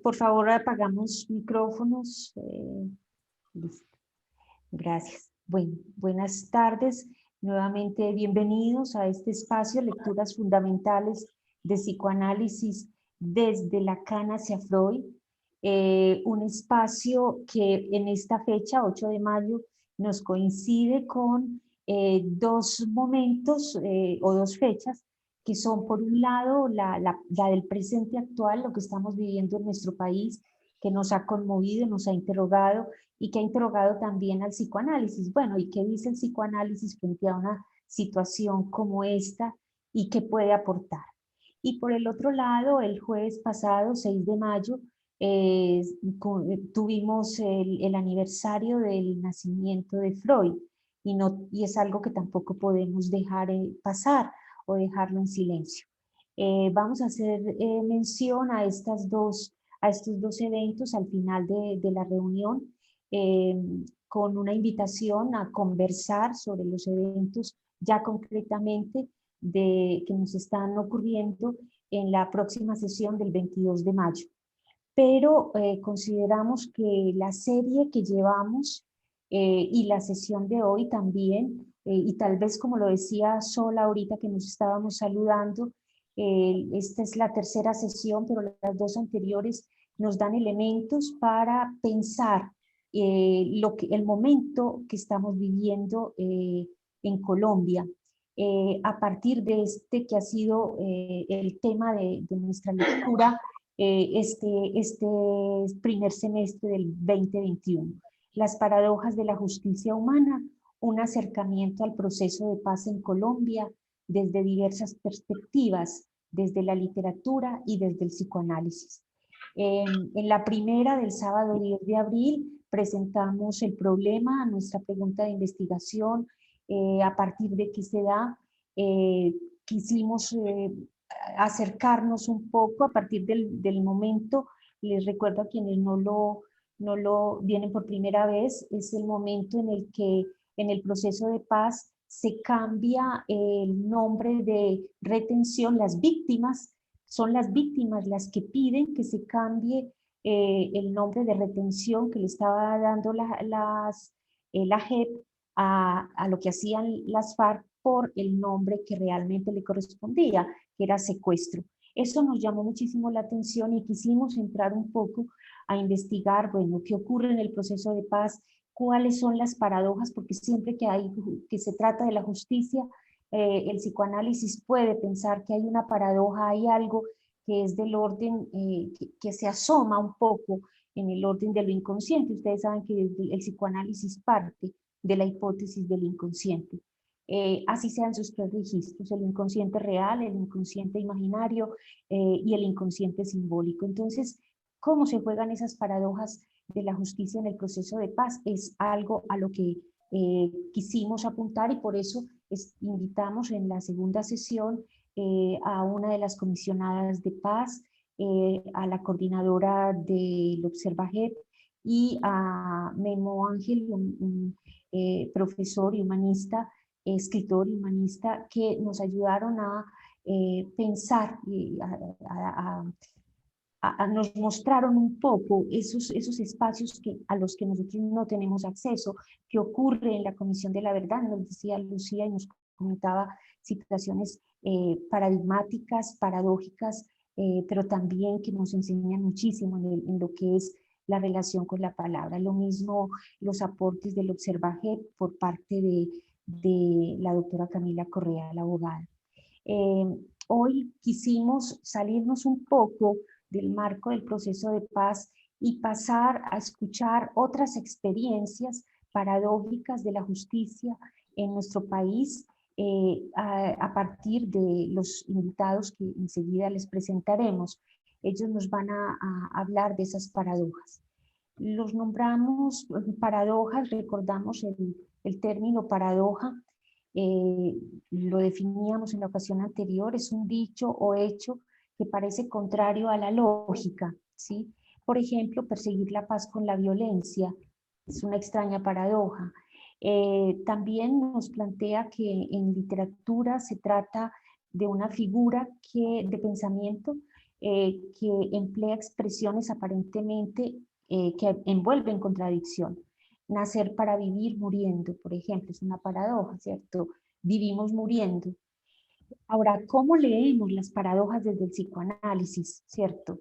Por favor, apagamos micrófonos. Listo. Gracias. Bueno, buenas tardes. Nuevamente bienvenidos a este espacio, Lecturas Fundamentales de Psicoanálisis desde Lacan hacia Freud. Un espacio que en esta fecha, 8 de mayo, nos coincide con dos momentos o dos fechas que son, por un lado, la del presente actual, lo que estamos viviendo en nuestro país, que nos ha conmovido, nos ha interrogado y que ha interrogado también al psicoanálisis. Bueno, ¿y qué dice el psicoanálisis frente a una situación como esta y qué puede aportar? Y por el otro lado, el jueves pasado, 6 de mayo, tuvimos el aniversario del nacimiento de Freud y es algo que tampoco podemos dejar pasar o dejarlo en silencio. Vamos a hacer mención a estos dos eventos al final de la reunión, eh, con una invitación a conversar sobre los eventos ya concretamente que nos están ocurriendo en la próxima sesión del 22 de mayo. Pero consideramos que la serie que llevamos y la sesión de hoy también, y tal vez como lo decía Sol ahorita que nos estábamos saludando, esta es la tercera sesión, pero las dos anteriores nos dan elementos para pensar el momento que estamos viviendo en Colombia, a partir de este que ha sido el tema de nuestra lectura este primer semestre del 2021. Las paradojas de la justicia humana, un acercamiento al proceso de paz en Colombia desde diversas perspectivas, desde la literatura y desde el psicoanálisis. En la primera del sábado 10 de abril presentamos el problema, nuestra pregunta de investigación, a partir de qué se da. Quisimos acercarnos un poco a partir del momento, les recuerdo a quienes no lo vienen por primera vez, es el momento en el que en el proceso de paz se cambia el nombre de retención, las víctimas, son las víctimas las que piden que se cambie el nombre de retención que le estaba dando la JEP a lo que hacían las FARC por el nombre que realmente le correspondía, que era secuestro. Eso nos llamó muchísimo la atención y quisimos entrar un poco a investigar, bueno, qué ocurre en el proceso de paz, cuáles son las paradojas, porque siempre que se trata de la justicia, el psicoanálisis puede pensar que hay una paradoja, hay algo que es del orden, que se asoma un poco en el orden de lo inconsciente. Ustedes saben que el psicoanálisis parte de la hipótesis del inconsciente. Así sean sus tres registros, el inconsciente real, el inconsciente imaginario y el inconsciente simbólico. Entonces, ¿cómo se juegan esas paradojas de la justicia en el proceso de paz? Es algo a lo que quisimos apuntar y por eso invitamos en la segunda sesión a una de las comisionadas de paz, a la coordinadora del Observajet y a Memo Ángel, un profesor y humanista, escritor y humanista, que nos ayudaron a pensar y nos mostraron un poco esos espacios a los que nosotros no tenemos acceso, que ocurre en la Comisión de la Verdad. Nos decía Lucía y nos comentaba situaciones paradigmáticas, paradójicas, pero también que nos enseñan muchísimo en lo que es la relación con la palabra. Lo mismo los aportes del Observaje por parte de la doctora Camila Correa, la abogada. Hoy quisimos salirnos un poco del marco del proceso de paz y pasar a escuchar otras experiencias paradójicas de la justicia en nuestro país a partir de los invitados que enseguida les presentaremos. Ellos nos van a hablar de esas paradojas. Los nombramos paradojas, recordamos el término paradoja, lo definíamos en la ocasión anterior, es un dicho o hecho que parece contrario a la lógica, ¿sí? Por ejemplo, perseguir la paz con la violencia es una extraña paradoja. También nos plantea que en literatura se trata de una figura de pensamiento que emplea expresiones aparentemente que envuelven contradicción. Nacer para vivir muriendo, por ejemplo, es una paradoja, ¿cierto? Vivimos muriendo. Ahora, ¿cómo leemos las paradojas desde el psicoanálisis, cierto?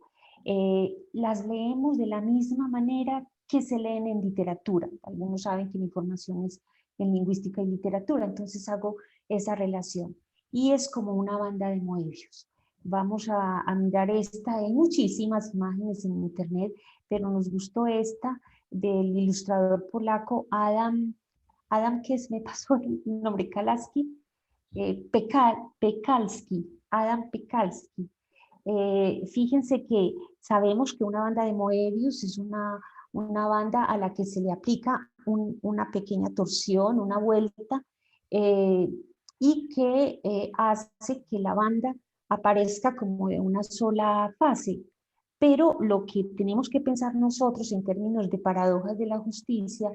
Las leemos de la misma manera que se leen en literatura. Algunos saben que mi formación es en lingüística y literatura, entonces hago esa relación. Y es como una banda de Moebius. Vamos a mirar esta, hay muchísimas imágenes en internet, pero nos gustó esta del ilustrador polaco Adam, que me pasó el nombre, Kalaski, Pekalski, Adam Pekalski. Fíjense que sabemos que una banda de Moebius es una banda a la que se le aplica una pequeña torsión, una vuelta, y que hace que la banda aparezca como de una sola fase. Pero lo que tenemos que pensar nosotros en términos de paradojas de la justicia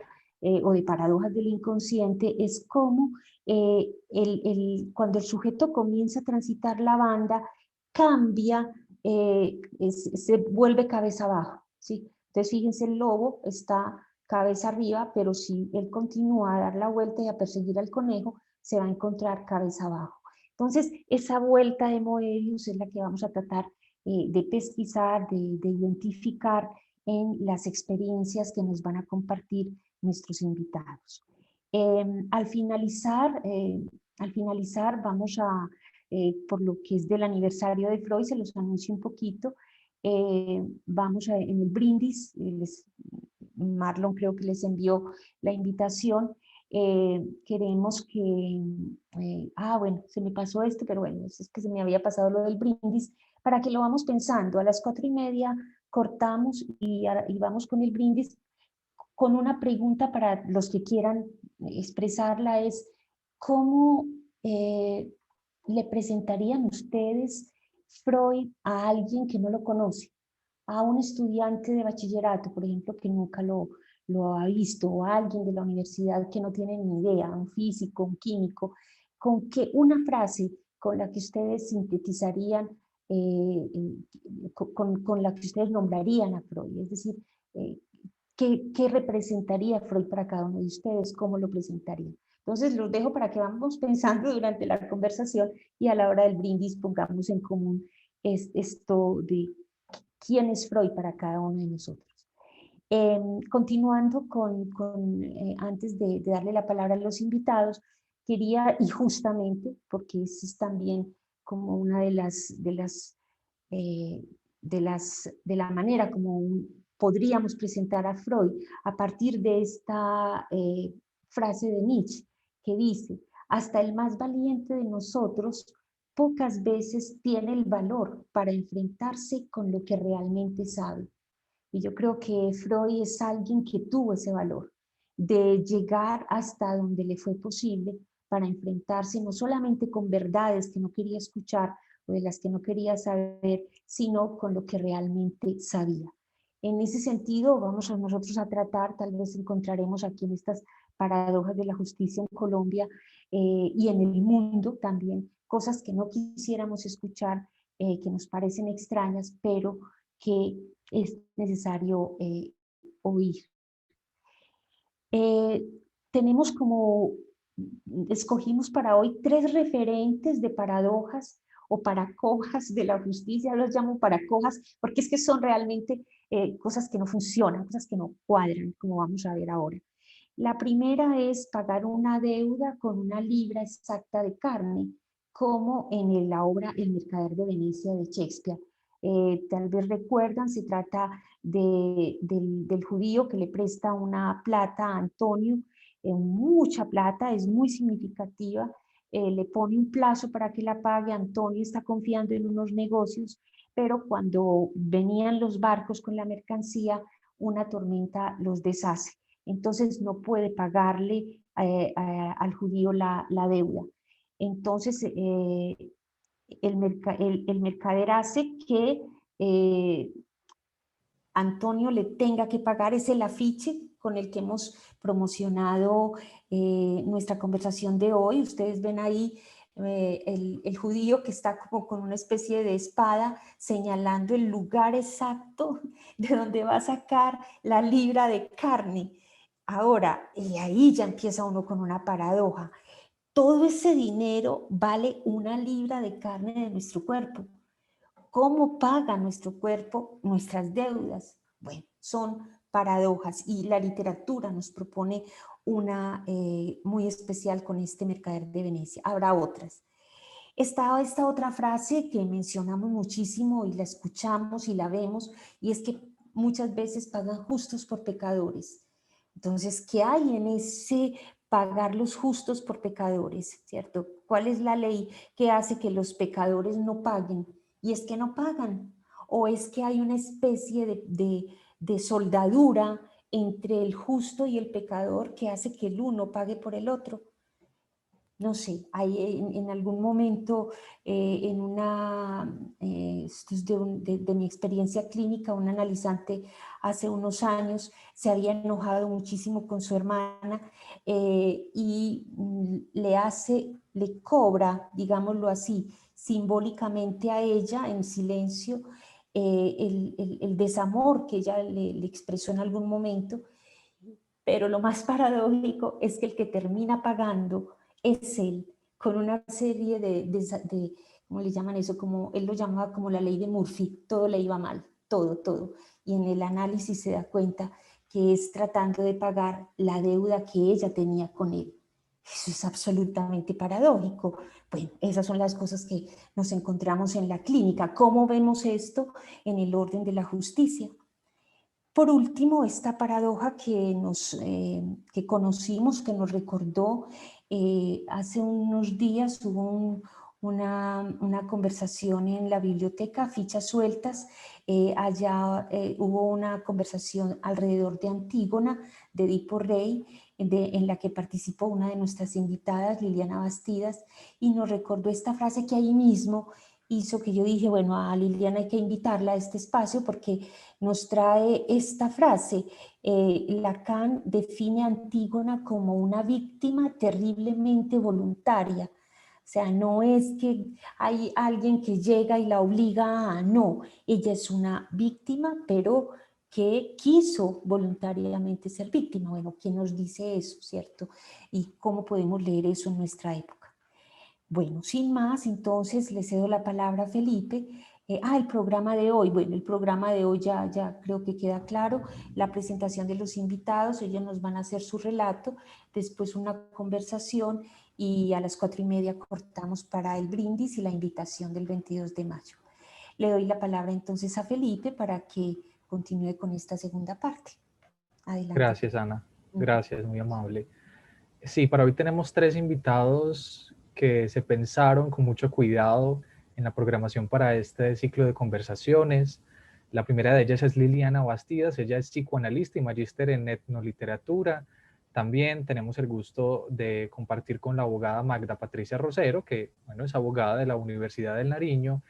o de paradojas del inconsciente es cómo cuando el sujeto comienza a transitar la banda, cambia, se vuelve cabeza abajo, ¿sí? Entonces fíjense, el lobo está cabeza arriba, pero si él continúa a dar la vuelta y a perseguir al conejo, se va a encontrar cabeza abajo. Entonces, esa vuelta de Moebius es la que vamos a tratar de pesquisar, de identificar en las experiencias que nos van a compartir nuestros invitados. Al finalizar vamos a, por lo que es del aniversario de Freud, se los anuncio un poquito, vamos en el brindis, Marlon creo que les envió la invitación, queremos que, bueno, se me pasó esto, pero bueno, es que se me había pasado lo del brindis, para que lo vamos pensando. A las 4:30 cortamos y vamos con el brindis, con una pregunta para los que quieran expresarla, es ¿cómo le presentarían ustedes Freud a alguien que no lo conoce? A un estudiante de bachillerato, por ejemplo, que nunca lo ha visto, o a alguien de la universidad que no tiene ni idea, un físico, un químico, con que una frase con la que ustedes sintetizarían, con la que ustedes nombrarían a Freud, es decir, ¿qué representaría Freud para cada uno de ustedes? ¿Cómo lo presentaría? Entonces los dejo para que vamos pensando durante la conversación y a la hora del brindis pongamos en común esto de quién es Freud para cada uno de nosotros. Continuando antes de darle la palabra a los invitados, quería, y justamente, porque eso es también como una de la manera como podríamos presentar a Freud a partir de esta frase de Nietzsche que dice, hasta el más valiente de nosotros pocas veces tiene el valor para enfrentarse con lo que realmente sabe. Y yo creo que Freud es alguien que tuvo ese valor de llegar hasta donde le fue posible para enfrentarse no solamente con verdades que no quería escuchar o de las que no quería saber, sino con lo que realmente sabía. En ese sentido, vamos a nosotros a tratar, tal vez encontraremos aquí en estas paradojas de la justicia en Colombia y en el mundo también, cosas que no quisiéramos escuchar, que nos parecen extrañas, pero que es necesario oír. Tenemos escogimos para hoy 3 referentes de paradojas o paracojas de la justicia, los llamo paracojas, porque es que son realmente cosas que no funcionan, cosas que no cuadran, como vamos a ver ahora. La primera es pagar una deuda con una libra exacta de carne, como en la obra El mercader de Venecia de Shakespeare. Tal vez recuerdan, se trata del judío que le presta una plata a Antonio, mucha plata, es muy significativa, le pone un plazo para que la pague, Antonio está confiando en unos negocios, pero cuando venían los barcos con la mercancía, una tormenta los deshace. Entonces no puede pagarle al judío la deuda. Entonces el mercader hace que Antonio le tenga que pagar, es el afiche con el que hemos promocionado nuestra conversación de hoy. Ustedes ven ahí el judío que está como con una especie de espada señalando el lugar exacto de donde va a sacar la libra de carne. Ahora, y ahí ya empieza uno con una paradoja. Todo ese dinero vale una libra de carne de nuestro cuerpo. ¿Cómo paga nuestro cuerpo nuestras deudas? Bueno, son paradojas y la literatura nos propone una muy especial con este Mercader de Venecia. Habrá otras. Está esta otra frase que mencionamos muchísimo y la escuchamos y la vemos, y es que muchas veces pagan justos por pecadores. Entonces, ¿qué hay en ese pagar los justos por pecadores? ¿Cierto? ¿Cuál es la ley que hace que los pecadores no paguen? Y es que no pagan. O es que hay una especie de soldadura entre el justo y el pecador que hace que el uno pague por el otro. No sé, hay en algún momento, en una, esto es de mi experiencia clínica, un analizante hace unos años se había enojado muchísimo con su hermana y le cobra, digámoslo así, simbólicamente a ella en silencio el desamor que ella le expresó en algún momento, pero lo más paradójico es que el que termina pagando es él, con una serie ¿cómo le llaman eso? Como él lo llamaba como la ley de Murphy, todo le iba mal, todo, todo. Y en el análisis se da cuenta que es tratando de pagar la deuda que ella tenía con él. Eso es absolutamente paradójico. Bueno, esas son las cosas que nos encontramos en la clínica. ¿Cómo vemos esto en el orden de la justicia? Por último, esta paradoja que conocimos, que nos recordó, hace unos días hubo una conversación en la biblioteca, Fichas Sueltas, allá hubo una conversación alrededor de Antígona, de Edipo Rey, en la que participó una de nuestras invitadas, Liliana Bastidas, y nos recordó esta frase que ahí mismo hizo que yo dije, bueno, a Liliana hay que invitarla a este espacio porque nos trae esta frase. Lacan define a Antígona como una víctima terriblemente voluntaria. O sea, no es que hay alguien que llega y la obliga a, no, ella es una víctima, pero que quiso voluntariamente ser víctima. Bueno, ¿quién nos dice eso, cierto? ¿Y cómo podemos leer eso en nuestra época? Bueno, sin más, entonces le cedo la palabra a Felipe. El programa de hoy. Bueno, el programa de hoy ya creo que queda claro. La presentación de los invitados, ellos nos van a hacer su relato, después una conversación y a las 4:30 cortamos para el brindis y la invitación del 22 de mayo. Le doy la palabra entonces a Felipe para que continúe con esta segunda parte. Adelante. Gracias, Ana. Gracias, muy amable. Sí, para hoy tenemos 3 invitados que se pensaron con mucho cuidado en la programación para este ciclo de conversaciones. La primera de ellas es Liliana Bastidas, ella es psicoanalista y magíster en etnoliteratura. También tenemos el gusto de compartir con la abogada Magda Patricia Rosero, que bueno, es abogada de la Universidad del Nariño,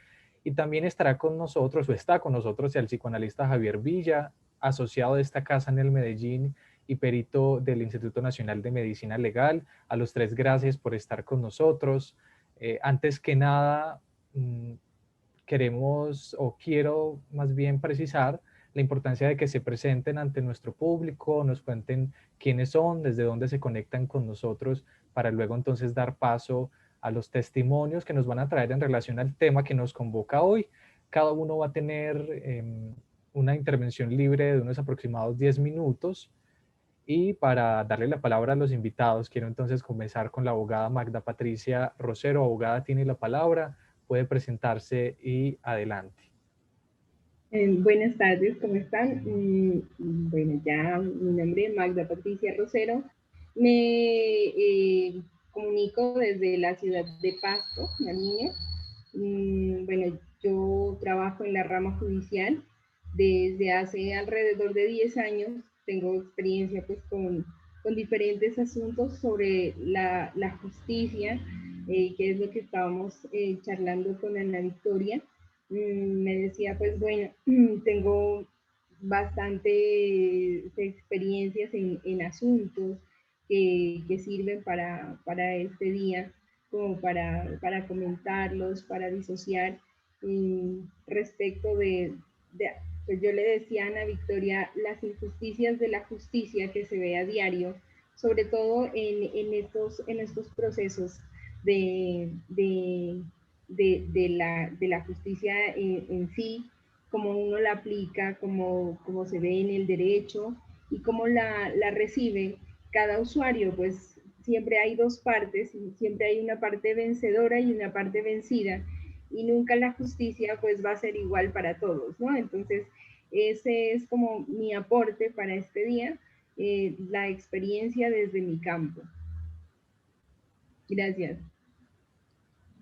y también estará con nosotros, o está con nosotros, el psicoanalista Javier Villa, asociado de esta casa en el Medellín y perito del Instituto Nacional de Medicina Legal. A los 3, gracias por estar con nosotros. Antes que nada, queremos o quiero más bien precisar la importancia de que se presenten ante nuestro público, nos cuenten quiénes son, desde dónde se conectan con nosotros, para luego entonces dar paso a los testimonios que nos van a traer en relación al tema que nos convoca hoy. Cada uno va a tener una intervención libre de unos aproximados 10 minutos. Y para darle la palabra a los invitados, quiero entonces comenzar con la abogada Magda Patricia Rosero. Abogada, tiene la palabra, puede presentarse y adelante. Buenas tardes, ¿cómo están? Bueno, ya mi nombre es Magda Patricia Rosero. Me comunico desde la ciudad de Pasto, Nariño. Bueno, yo trabajo en la rama judicial desde hace alrededor de 10 años. Tengo experiencia pues con diferentes asuntos sobre la justicia, que es lo que estábamos charlando con Ana Victoria. Me decía, pues bueno, tengo bastantes experiencias en asuntos que sirven para este día. como para comentarlos, para disociar respecto pues yo le decía a Ana Victoria, las injusticias de la justicia que se ve a diario, sobre todo en estos procesos de la justicia en sí, cómo uno la aplica, cómo se ve en el derecho y cómo la recibe cada usuario. Pues siempre hay dos partes, siempre hay una parte vencedora y una parte vencida, y nunca la justicia pues va a ser igual para todos, ¿no? Entonces, ese es como mi aporte para este día, la experiencia desde mi campo. Gracias.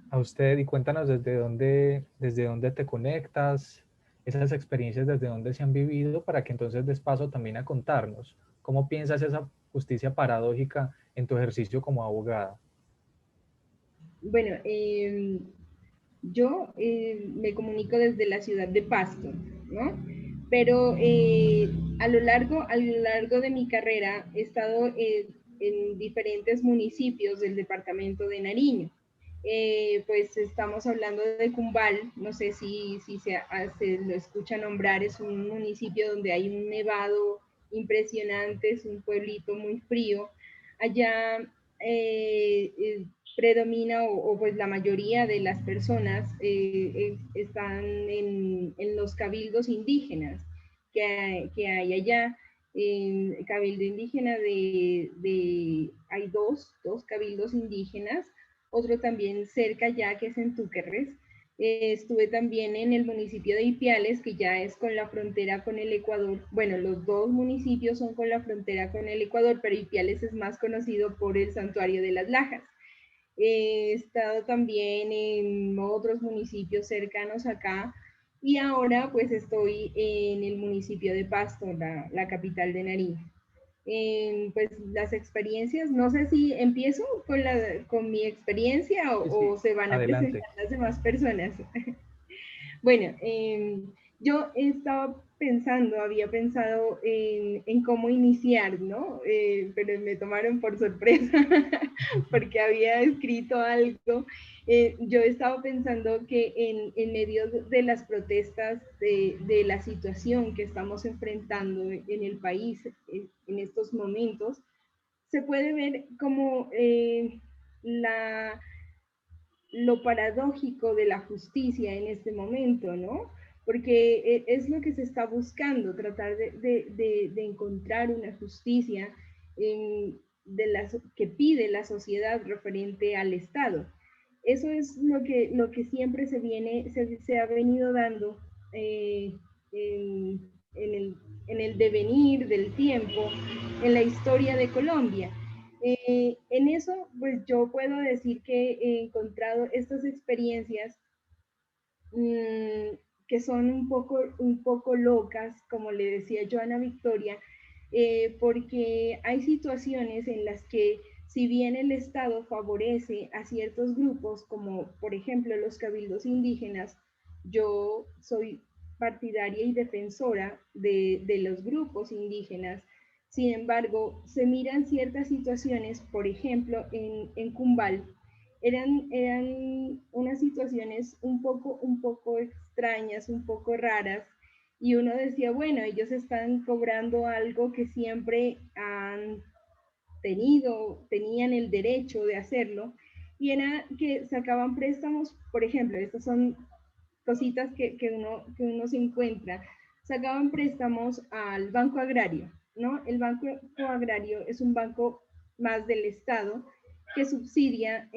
A usted, y cuéntanos desde dónde te conectas, esas experiencias desde dónde se han vivido, para que entonces des paso también a contarnos cómo piensas esa justicia paradójica en tu ejercicio como abogada. Bueno, yo me comunico desde la ciudad de Pasto, ¿no? Pero a lo largo de mi carrera he estado en diferentes municipios del departamento de Nariño. Pues estamos hablando de Cumbal, no sé si se lo escucha nombrar, es un municipio donde hay un nevado impresionante, es un pueblito muy frío. Allá predomina pues la mayoría de las personas están en los cabildos indígenas que hay allá. Cabildo indígena hay dos cabildos indígenas, otro también cerca ya que es en Túquerres. Estuve también en el municipio de Ipiales, que ya es con la frontera con el Ecuador. Bueno, los dos municipios son con la frontera con el Ecuador, pero Ipiales es más conocido por el Santuario de las Lajas. He estado también en otros municipios cercanos acá, y ahora pues estoy en el municipio de Pasto, la capital de Nariño. Pues las experiencias, no sé si empiezo con mi experiencia Sí, sí, o se van a adelante. presentar las demás personas. Bueno, yo había pensado en cómo iniciar, ¿no? Pero me tomaron por sorpresa porque había escrito algo. Yo estaba pensando que en medio de las protestas de la situación que estamos enfrentando en el país en estos momentos, se puede ver como lo paradójico de la justicia en este momento, ¿no? Porque es lo que se está buscando, tratar de encontrar una justicia que pide la sociedad referente al Estado. Eso es lo que siempre se ha venido dando en el devenir del tiempo, en la historia de Colombia. En eso, pues yo puedo decir que he encontrado estas experiencias que son un poco locas, como le decía yo a Ana Victoria, porque hay situaciones en las que si bien el Estado favorece a ciertos grupos, como por ejemplo los cabildos indígenas, yo soy partidaria y defensora de los grupos indígenas. Sin embargo, se miran ciertas situaciones, por ejemplo, en Cumbal, eran unas situaciones un poco extrañas, un poco raras, y uno decía, bueno, ellos están cobrando algo que siempre tenían el derecho de hacerlo, y era que sacaban préstamos, por ejemplo, estas son cositas que uno se encuentra, sacaban préstamos al Banco Agrario, ¿no? El Banco Agrario es un banco más del Estado que subsidia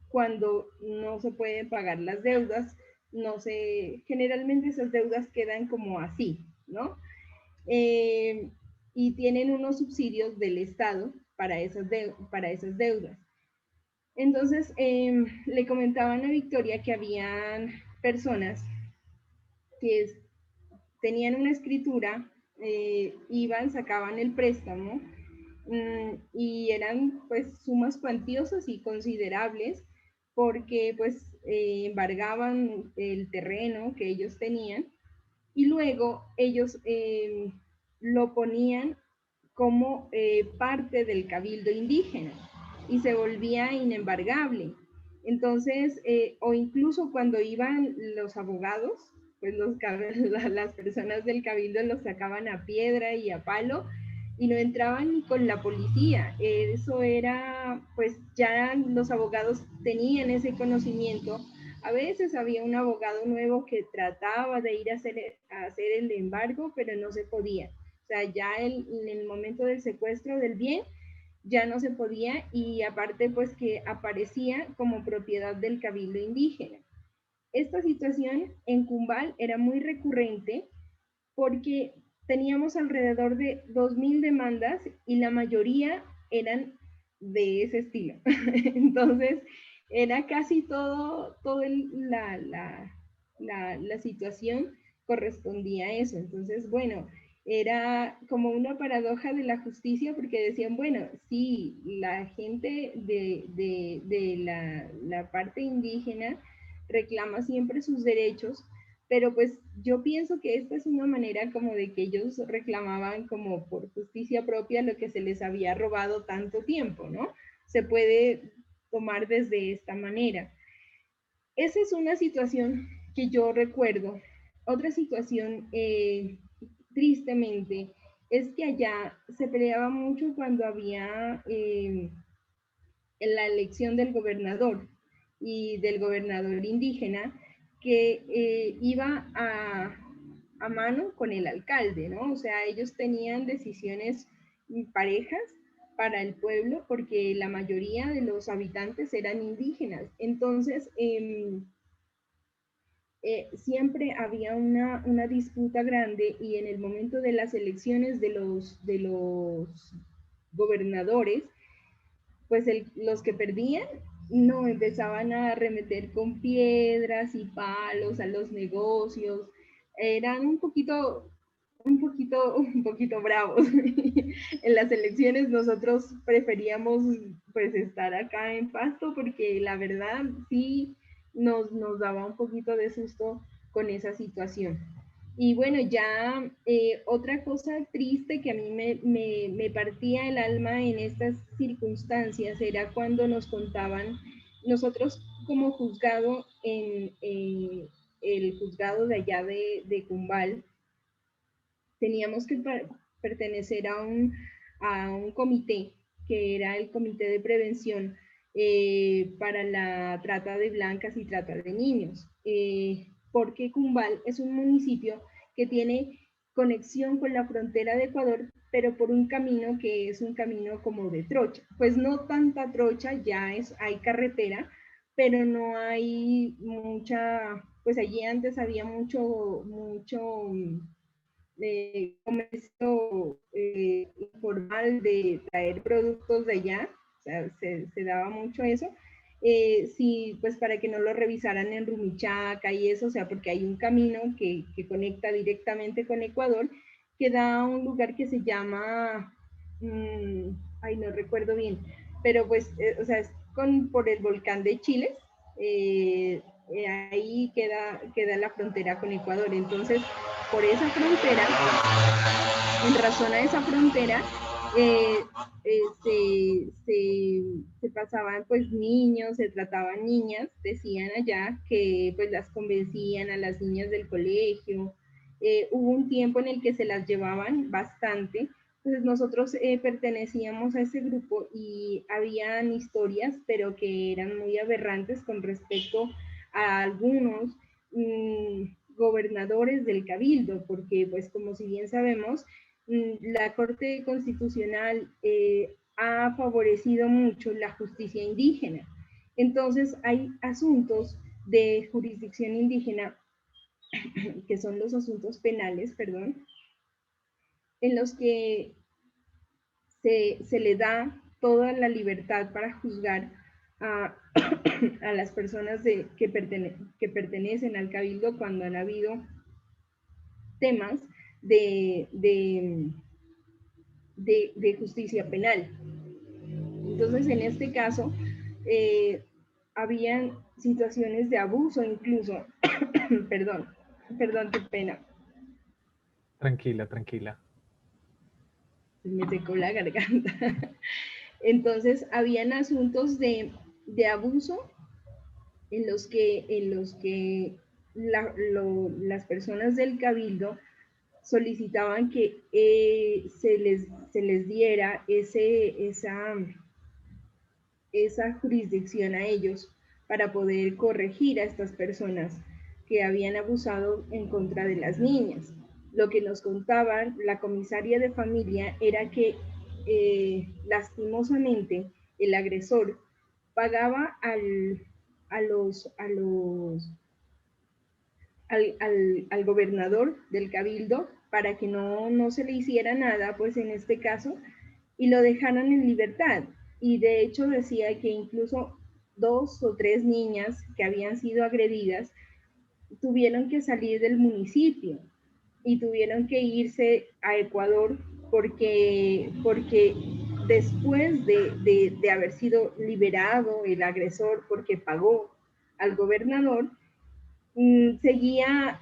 cuando no se pueden pagar las deudas, generalmente esas deudas quedan como así, ¿no? Y tienen unos subsidios del Estado para para esas deudas. Entonces, le comentaban a Victoria que habían personas que tenían una escritura, sacaban el préstamo, y eran pues sumas cuantiosas y considerables porque pues embargaban el terreno que ellos tenían, y luego ellos lo ponían como parte del cabildo indígena. y se volvía inembargable. Entonces, o incluso cuando iban los abogados, pues las personas del cabildo los sacaban a piedra y a palo y no entraban ni con la policía. Eso era, pues ya los abogados tenían ese conocimiento. A veces había un abogado nuevo que trataba de ir a hacer el embargo, pero no se podía. O sea, ya en el momento del secuestro del bien, ya no se podía, y aparte pues que aparecía como propiedad del cabildo indígena. Esta situación en Cumbal era muy recurrente porque teníamos alrededor de 2.000 demandas y la mayoría eran de ese estilo. Entonces, era casi la situación correspondía a eso. Entonces, bueno, era como una paradoja de la justicia porque decían, bueno, sí, la gente de la parte indígena reclama siempre sus derechos, pero pues yo pienso que esta es una manera como de que ellos reclamaban como por justicia propia lo que se les había robado tanto tiempo, ¿no? Se puede tomar desde esta manera. Esa es una situación que yo recuerdo. Otra situación, tristemente, es que allá se peleaba mucho cuando había la elección del gobernador y del gobernador indígena, que iba a mano con el alcalde, ¿no? O sea, ellos tenían decisiones parejas para el pueblo porque la mayoría de los habitantes eran indígenas. Entonces, siempre había una disputa grande, y en el momento de las elecciones de los gobernadores, pues los que perdían no empezaban a arremeter con piedras y palos a los negocios, eran un poquito bravos. En las elecciones nosotros preferíamos pues estar acá en Pasto porque la verdad sí nos daba un poquito de susto con esa situación. Y bueno, ya otra cosa triste que a mí me partía el alma en estas circunstancias era cuando nos contaban, nosotros como juzgado en el juzgado de allá de Cumbal, teníamos que pertenecer a un comité, que era el Comité de Prevención para la trata de blancas y trata de niños, porque Cumbal es un municipio que tiene conexión con la frontera de Ecuador, pero por un camino que es un camino como de trocha. Pues no tanta trocha, hay carretera, pero no hay mucha, pues allí antes había mucho de comercio informal de traer productos de allá, o sea, se daba mucho eso. Sí, pues para que no lo revisaran en Rumichaca y eso, o sea, porque hay un camino que conecta directamente con Ecuador, que da a un lugar que se llama, ay, no recuerdo bien, pero pues, o sea, es por el volcán de Chile, ahí queda la frontera con Ecuador. Entonces, por esa frontera, en razón a esa frontera, eh, se pasaban pues niños, se trataban niñas, decían allá que pues las convencían a las niñas del colegio. Hubo un tiempo en el que se las llevaban bastante. Entonces nosotros pertenecíamos a ese grupo y habían historias, pero que eran muy aberrantes con respecto a algunos gobernadores del cabildo, porque pues como si bien sabemos, la Corte Constitucional ha favorecido mucho la justicia indígena. Entonces hay asuntos de jurisdicción indígena, que son los asuntos penales, perdón, en los que se le da toda la libertad para juzgar a, a las personas que pertenecen al cabildo cuando han habido temas de justicia penal. Entonces, en este caso, habían situaciones de abuso incluso. perdón, qué pena. Tranquila, tranquila. Me secó la garganta. Entonces, habían asuntos de abuso en los que las personas del cabildo solicitaban que se les diera esa jurisdicción a ellos para poder corregir a estas personas que habían abusado en contra de las niñas. Lo que nos contaban la comisaria de familia era que lastimosamente el agresor pagaba al gobernador del cabildo para que no se le hiciera nada, pues en este caso, y lo dejaran en libertad. Y de hecho decía que incluso 2 o 3 niñas que habían sido agredidas tuvieron que salir del municipio y tuvieron que irse a Ecuador porque después de haber sido liberado el agresor porque pagó al gobernador, seguía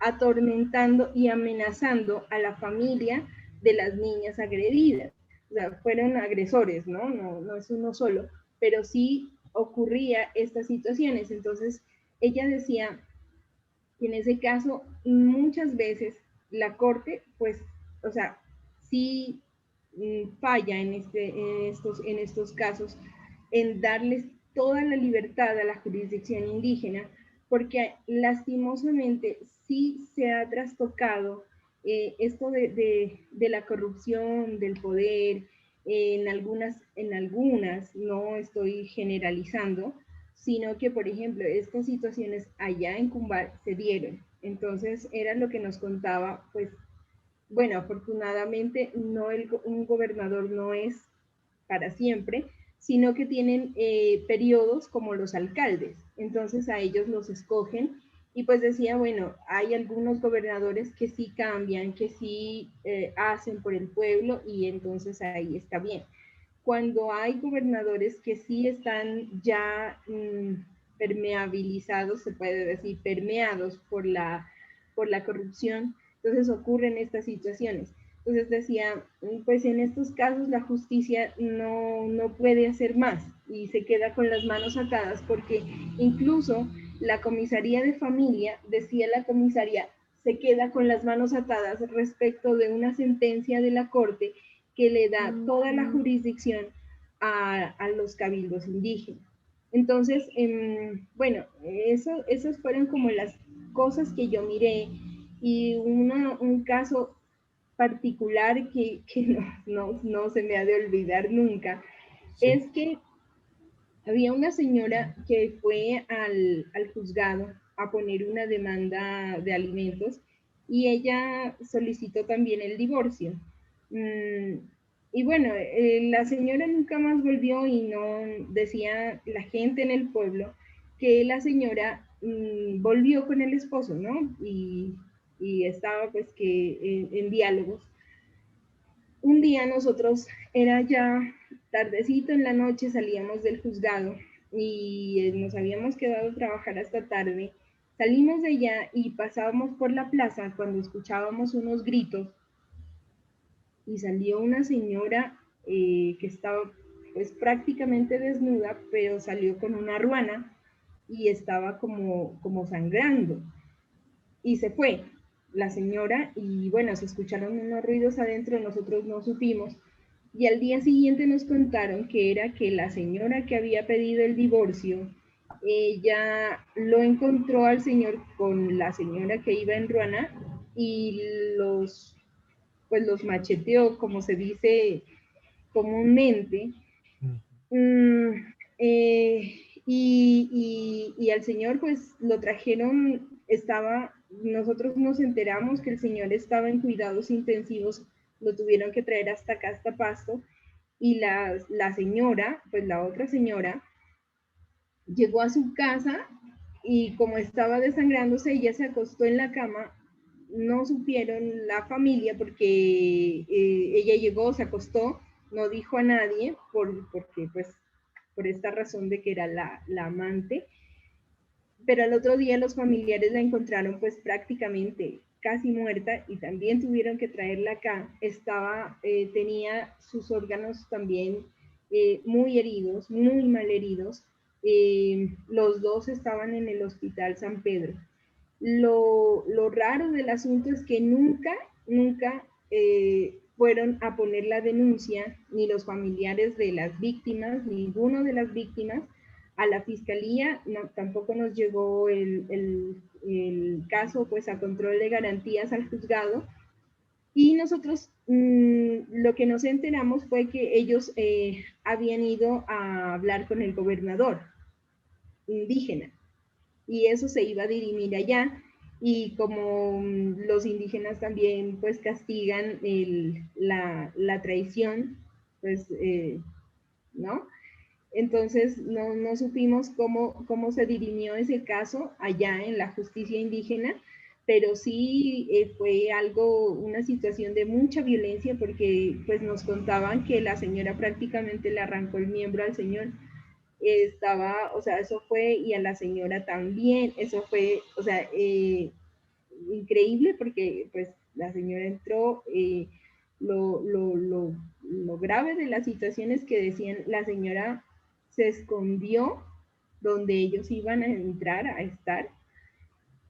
atormentando y amenazando a la familia de las niñas agredidas. O sea, fueron agresores, no es uno solo, pero sí ocurría estas situaciones. Entonces, ella decía que en ese caso, muchas veces la corte, pues, o sea, sí falla en estos casos en darles toda la libertad a la jurisdicción indígena, porque lastimosamente sí se ha trastocado esto de la corrupción, del poder, en algunas, no estoy generalizando, sino que, por ejemplo, estas situaciones allá en Cumbar se dieron. Entonces, era lo que nos contaba, pues, bueno, afortunadamente un gobernador no es para siempre, sino que tienen periodos como los alcaldes. Entonces a ellos los escogen y pues decía, bueno, hay algunos gobernadores que sí cambian, que sí hacen por el pueblo y entonces ahí está bien. Cuando hay gobernadores que sí están ya permeabilizados, se puede decir, permeados por la corrupción, entonces ocurren estas situaciones. Entonces decía, pues en estos casos la justicia no puede hacer más y se queda con las manos atadas porque incluso la comisaría de familia, decía la comisaría, se queda con las manos atadas respecto de una sentencia de la corte que le da toda la jurisdicción a los cabildos indígenas. Entonces, bueno, esas fueron como las cosas que yo miré y un caso particular que no se me ha de olvidar nunca, sí, es que había una señora que fue al juzgado a poner una demanda de alimentos y ella solicitó también el divorcio. Y bueno, la señora nunca más volvió y no decía la gente en el pueblo que la señora volvió con el esposo, ¿no? Y estaba pues que en diálogos. Un día nosotros, era ya tardecito en la noche, salíamos del juzgado y nos habíamos quedado a trabajar hasta tarde. Salimos de allá y pasábamos por la plaza cuando escuchábamos unos gritos y salió una señora que estaba pues prácticamente desnuda, pero salió con una ruana y estaba como sangrando y se fue la señora y bueno, se escucharon unos ruidos adentro, nosotros no supimos y al día siguiente nos contaron que era que la señora que había pedido el divorcio, ella lo encontró al señor con la señora que iba en ruana y los macheteó, como se dice comúnmente. Y al señor pues lo trajeron, nosotros nos enteramos que el señor estaba en cuidados intensivos, lo tuvieron que traer hasta acá, hasta Pasto, y la señora, pues la otra señora, llegó a su casa y como estaba desangrándose, ella se acostó en la cama, no supieron la familia porque ella llegó, se acostó, no dijo a nadie porque pues por esta razón de que era la amante, pero al otro día los familiares la encontraron pues prácticamente casi muerta y también tuvieron que traerla acá, tenía sus órganos también muy heridos, muy mal heridos. Los dos estaban en el Hospital San Pedro. Lo raro del asunto es que nunca fueron a poner la denuncia, ni los familiares de las víctimas, ninguno de las víctimas, a la fiscalía. No, tampoco nos llegó el caso pues a control de garantías al juzgado, y nosotros lo que nos enteramos fue que ellos habían ido a hablar con el gobernador indígena, y eso se iba a dirimir allá. Y como los indígenas también pues castigan la traición, pues, ¿no? Entonces no supimos cómo se dirimió ese caso allá en la justicia indígena, pero sí fue una situación de mucha violencia, porque pues nos contaban que la señora prácticamente le arrancó el miembro al señor. O sea, eso fue, y a la señora también, eso fue, o sea, increíble, porque pues la señora entró, lo grave de la situación es que decían, la señora se escondió donde ellos iban a entrar a estar,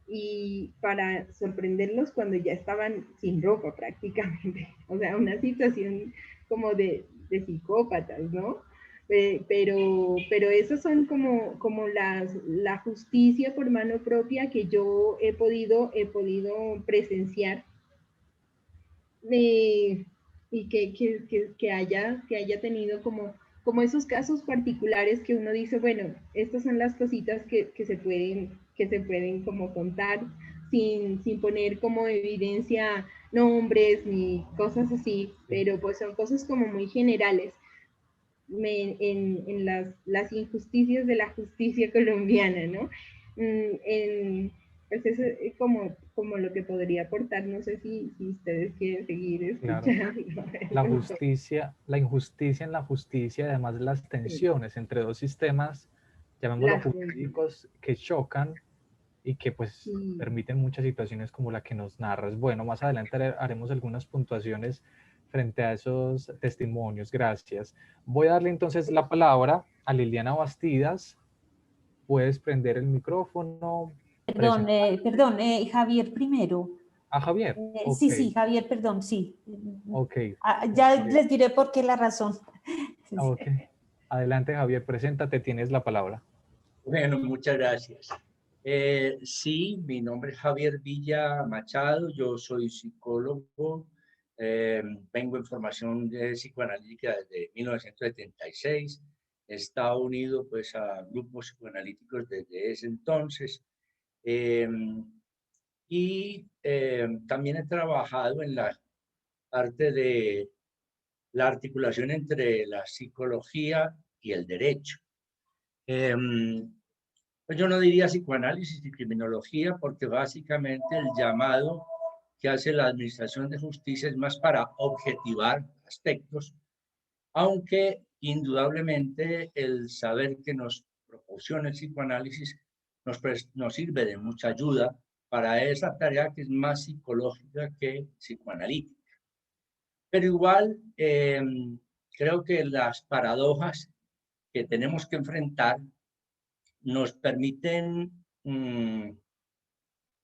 y para sorprenderlos cuando ya estaban sin ropa prácticamente. O sea, una situación como de psicópatas, ¿no? Pero esas son como la justicia por mano propia que yo he podido presenciar, y que haya tenido como esos casos particulares que uno dice, bueno, estas son las cositas que se pueden como contar sin poner como evidencia nombres ni cosas así, pero pues son cosas como muy generales en las injusticias de la justicia colombiana, ¿no? Pues eso es como lo que podría aportar. No sé si ustedes quieren seguir Claro. escuchando. La justicia, la injusticia en la justicia, además de las tensiones entre dos sistemas, llamémoslo jurídicos, que chocan y que pues permiten muchas situaciones como la que nos narras. Bueno, más adelante haremos algunas puntuaciones frente a esos testimonios. Gracias. Voy a darle entonces la palabra a Liliana Bastidas. Puedes prender el micrófono. Perdón, Javier primero. Ah, Javier. Sí, sí, Javier, perdón, sí. Ok. Ya les diré por qué la razón. Ok. Adelante, Javier, preséntate, tienes la palabra. Bueno, muchas gracias. Sí, mi nombre es Javier Villa Machado, yo soy psicólogo, vengo en formación de psicoanalítica desde 1976, he estado unido pues a grupos psicoanalíticos desde ese entonces, y también he trabajado en la parte de la articulación entre la psicología y el derecho. Pues yo no diría psicoanálisis y criminología, porque básicamente el llamado que hace la Administración de Justicia es más para objetivar aspectos, aunque indudablemente el saber que nos proporciona el psicoanálisis nos sirve de mucha ayuda para esa tarea que es más psicológica que psicoanalítica. Pero igual creo que las paradojas que tenemos que enfrentar nos permiten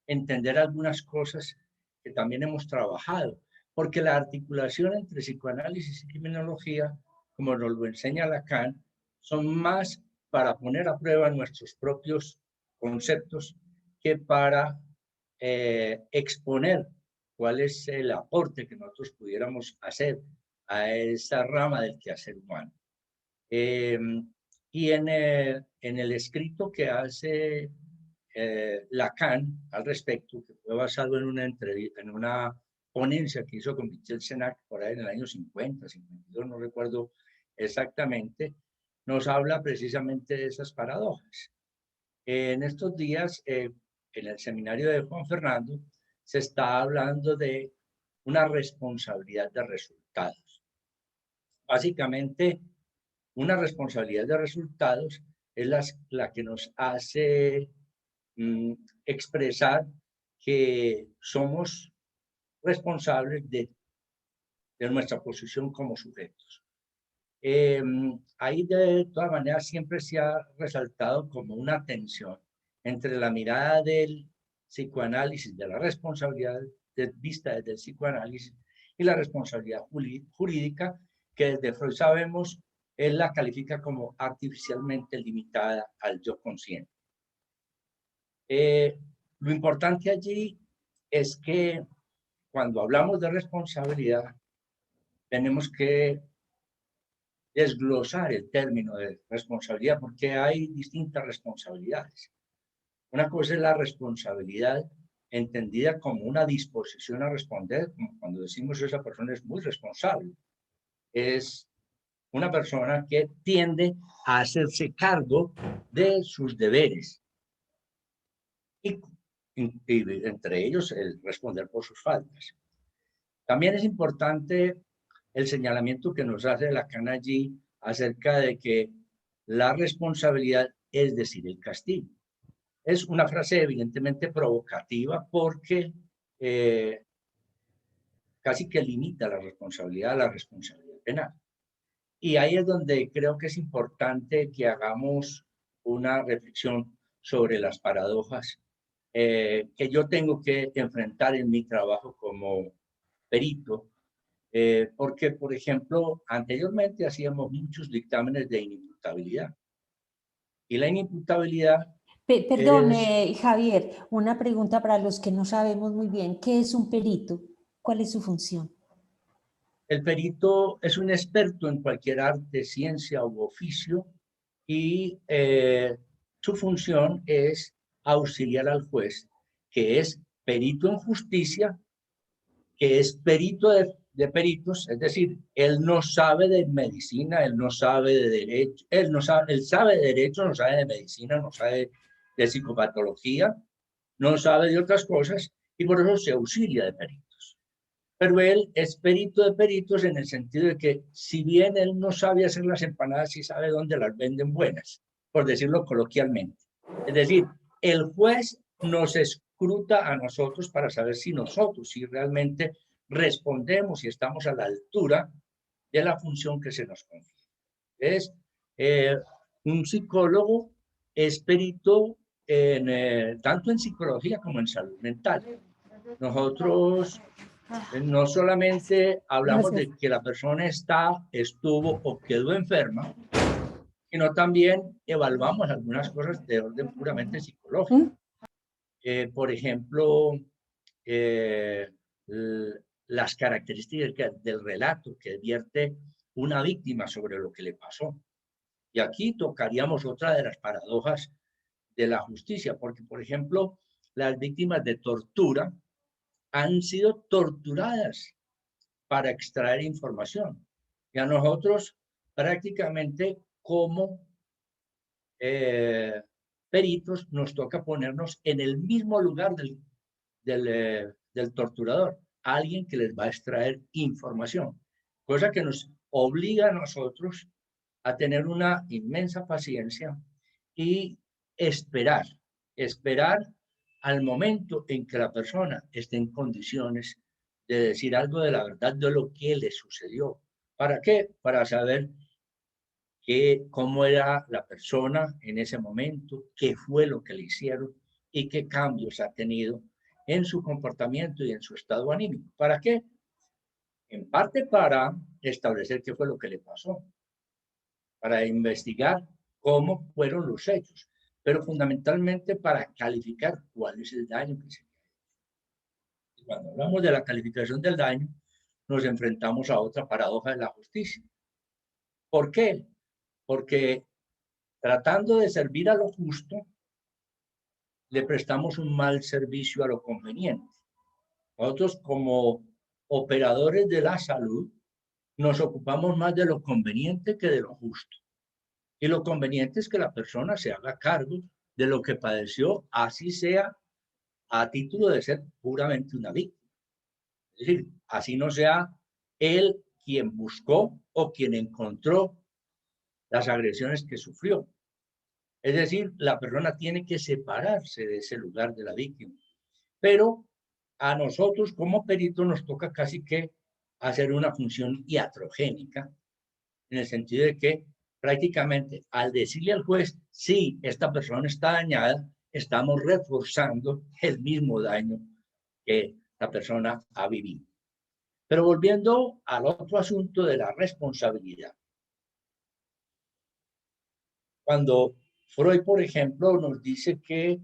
entender algunas cosas que también hemos trabajado, porque la articulación entre psicoanálisis y criminología, como nos lo enseña Lacan, son más para poner a prueba nuestros propios conceptos que para exponer cuál es el aporte que nosotros pudiéramos hacer a esa rama del quehacer humano. Y en el escrito que hace Lacan al respecto, que fue basado en una ponencia que hizo con Michel Senac por ahí en el año 50, 52, no recuerdo exactamente, nos habla precisamente de esas paradojas. En estos días, en el seminario de Juan Fernando, se está hablando de una responsabilidad de resultados. Básicamente, una responsabilidad de resultados es la que nos hace expresar que somos responsables de nuestra posición como sujetos. Ahí de todas maneras siempre se ha resaltado como una tensión entre la mirada del psicoanálisis, de la responsabilidad vista desde el psicoanálisis, y la responsabilidad jurídica, que desde Freud sabemos, él la califica como artificialmente limitada al yo consciente. Lo importante allí es que cuando hablamos de responsabilidad, tenemos que desglosar el término de responsabilidad, porque hay distintas responsabilidades. Una cosa es la responsabilidad entendida como una disposición a responder, como cuando decimos esa persona es muy responsable. Es una persona que tiende a hacerse cargo de sus deberes. Y entre ellos el responder por sus faltas. También es importante el señalamiento que nos hace Lacan allí acerca de que la responsabilidad es decir, el castigo. Es una frase evidentemente provocativa porque casi que limita la responsabilidad a la responsabilidad penal. Y ahí es donde creo que es importante que hagamos una reflexión sobre las paradojas que yo tengo que enfrentar en mi trabajo como perito, porque, por ejemplo, anteriormente hacíamos muchos dictámenes de inimputabilidad. Y la inimputabilidad Perdón, es... Javier, una pregunta para los que no sabemos muy bien. ¿Qué es un perito? ¿Cuál es su función? El perito es un experto en cualquier arte, ciencia u oficio y su función es auxiliar al juez, que es perito en justicia, que es perito de peritos, es decir, él no sabe de medicina, él no sabe de derecho, él sabe de derecho, no sabe de medicina, no sabe de psicopatología, no sabe de otras cosas y por eso se auxilia de peritos. Pero él es perito de peritos en el sentido de que si bien él no sabe hacer las empanadas, sí sabe dónde las venden buenas, por decirlo coloquialmente. Es decir, el juez nos escruta a nosotros para saber si nosotros, si realmente respondemos y estamos a la altura de la función que se nos confía. Es un psicólogo es perito tanto en psicología como en salud mental. Nosotros no solamente hablamos de que la persona estuvo o quedó enferma, sino también evaluamos algunas cosas de orden puramente psicológico. Por ejemplo, las características del relato que advierte una víctima sobre lo que le pasó. Y aquí tocaríamos otra de las paradojas de la justicia, porque, por ejemplo, las víctimas de tortura han sido torturadas para extraer información. Y a nosotros prácticamente como peritos nos toca ponernos en el mismo lugar del torturador, alguien que les va a extraer información, cosa que nos obliga a nosotros a tener una inmensa paciencia y esperar al momento en que la persona esté en condiciones de decir algo de la verdad de lo que le sucedió. ¿Para qué? Para saber cómo era la persona en ese momento, qué fue lo que le hicieron y qué cambios ha tenido en su comportamiento y en su estado anímico. ¿Para qué? En parte para establecer qué fue lo que le pasó, para investigar cómo fueron los hechos, pero fundamentalmente para calificar cuál es el daño que se ha hecho. Y cuando hablamos de la calificación del daño, nos enfrentamos a otra paradoja de la justicia. ¿Por qué? Porque tratando de servir a lo justo, le prestamos un mal servicio a lo conveniente. Nosotros como operadores de la salud nos ocupamos más de lo conveniente que de lo justo. Y lo conveniente es que la persona se haga cargo de lo que padeció, así sea a título de ser puramente una víctima. Es decir, así no sea él quien buscó o quien encontró las agresiones que sufrió. Es decir, la persona tiene que separarse de ese lugar de la víctima pero a nosotros como peritos nos toca casi que hacer una función iatrogénica, en el sentido de que prácticamente al decirle al juez, sí, esta persona está dañada, estamos reforzando el mismo daño que la persona ha vivido. Pero volviendo al otro asunto de la responsabilidad. Cuando Freud, por ejemplo, nos dice que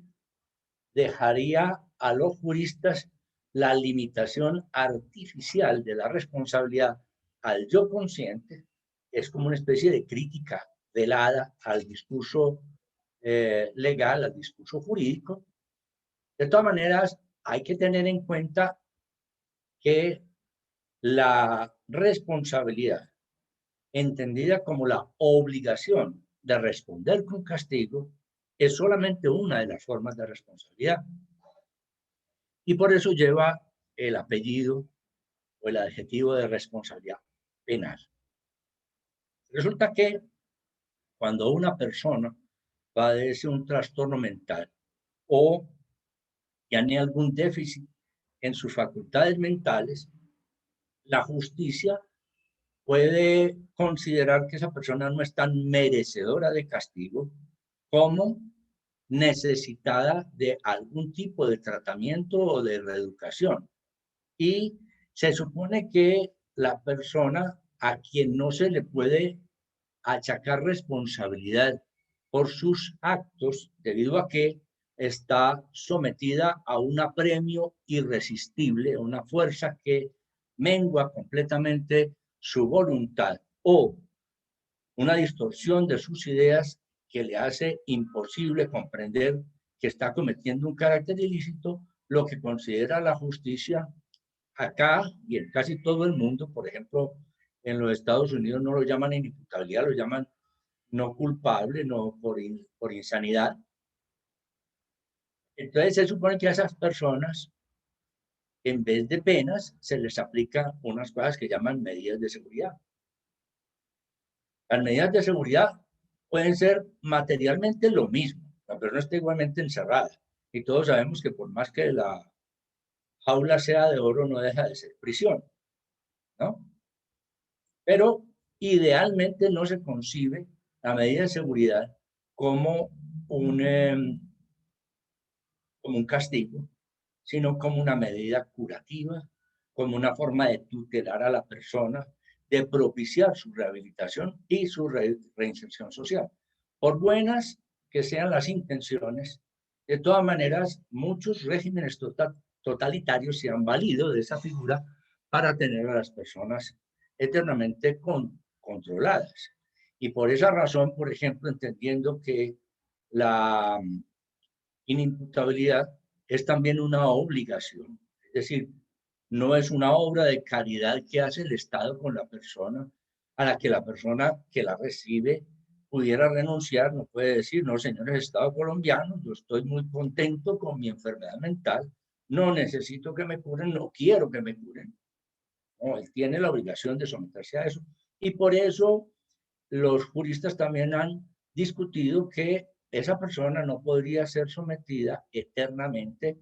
dejaría a los juristas la limitación artificial de la responsabilidad al yo consciente, es como una especie de crítica velada al discurso legal, al discurso jurídico. De todas maneras, hay que tener en cuenta que la responsabilidad, entendida como la obligación de responder con castigo, es solamente una de las formas de responsabilidad. Y por eso lleva el apellido o el adjetivo de responsabilidad penal. Resulta que cuando una persona padece un trastorno mental o tiene algún déficit en sus facultades mentales, la justicia puede considerar que esa persona no es tan merecedora de castigo como necesitada de algún tipo de tratamiento o de reeducación. Y se supone que la persona a quien no se le puede achacar responsabilidad por sus actos, debido a que está sometida a un apremio irresistible, una fuerza que mengua completamente su voluntad o una distorsión de sus ideas que le hace imposible comprender que está cometiendo un carácter ilícito, lo que considera la justicia acá y en casi todo el mundo. Por ejemplo, en los Estados Unidos no lo llaman inimputabilidad, lo llaman no culpable, no por insanidad. Entonces se supone que a esas personas, en vez de penas, se les aplica unas cosas que llaman medidas de seguridad. Las medidas de seguridad pueden ser materialmente lo mismo, la persona está igualmente encerrada. Y todos sabemos que por más que la jaula sea de oro, no deja de ser prisión, ¿no? Pero idealmente no se concibe la medida de seguridad como un castigo, sino como una medida curativa, como una forma de tutelar a la persona, de propiciar su rehabilitación y su reinserción social. Por buenas que sean las intenciones, de todas maneras, muchos regímenes totalitarios se han valido de esa figura para tener a las personas eternamente controladas. Y por esa razón, por ejemplo, entendiendo que la inimputabilidad es también una obligación, es decir, no es una obra de caridad que hace el Estado con la persona, a la que la persona que la recibe pudiera renunciar, no puede decir, no, señores Estado colombiano, yo estoy muy contento con mi enfermedad mental, no necesito que me curen, no quiero que me curen. No, él tiene la obligación de someterse a eso. Y por eso los juristas también han discutido que esa persona no podría ser sometida eternamente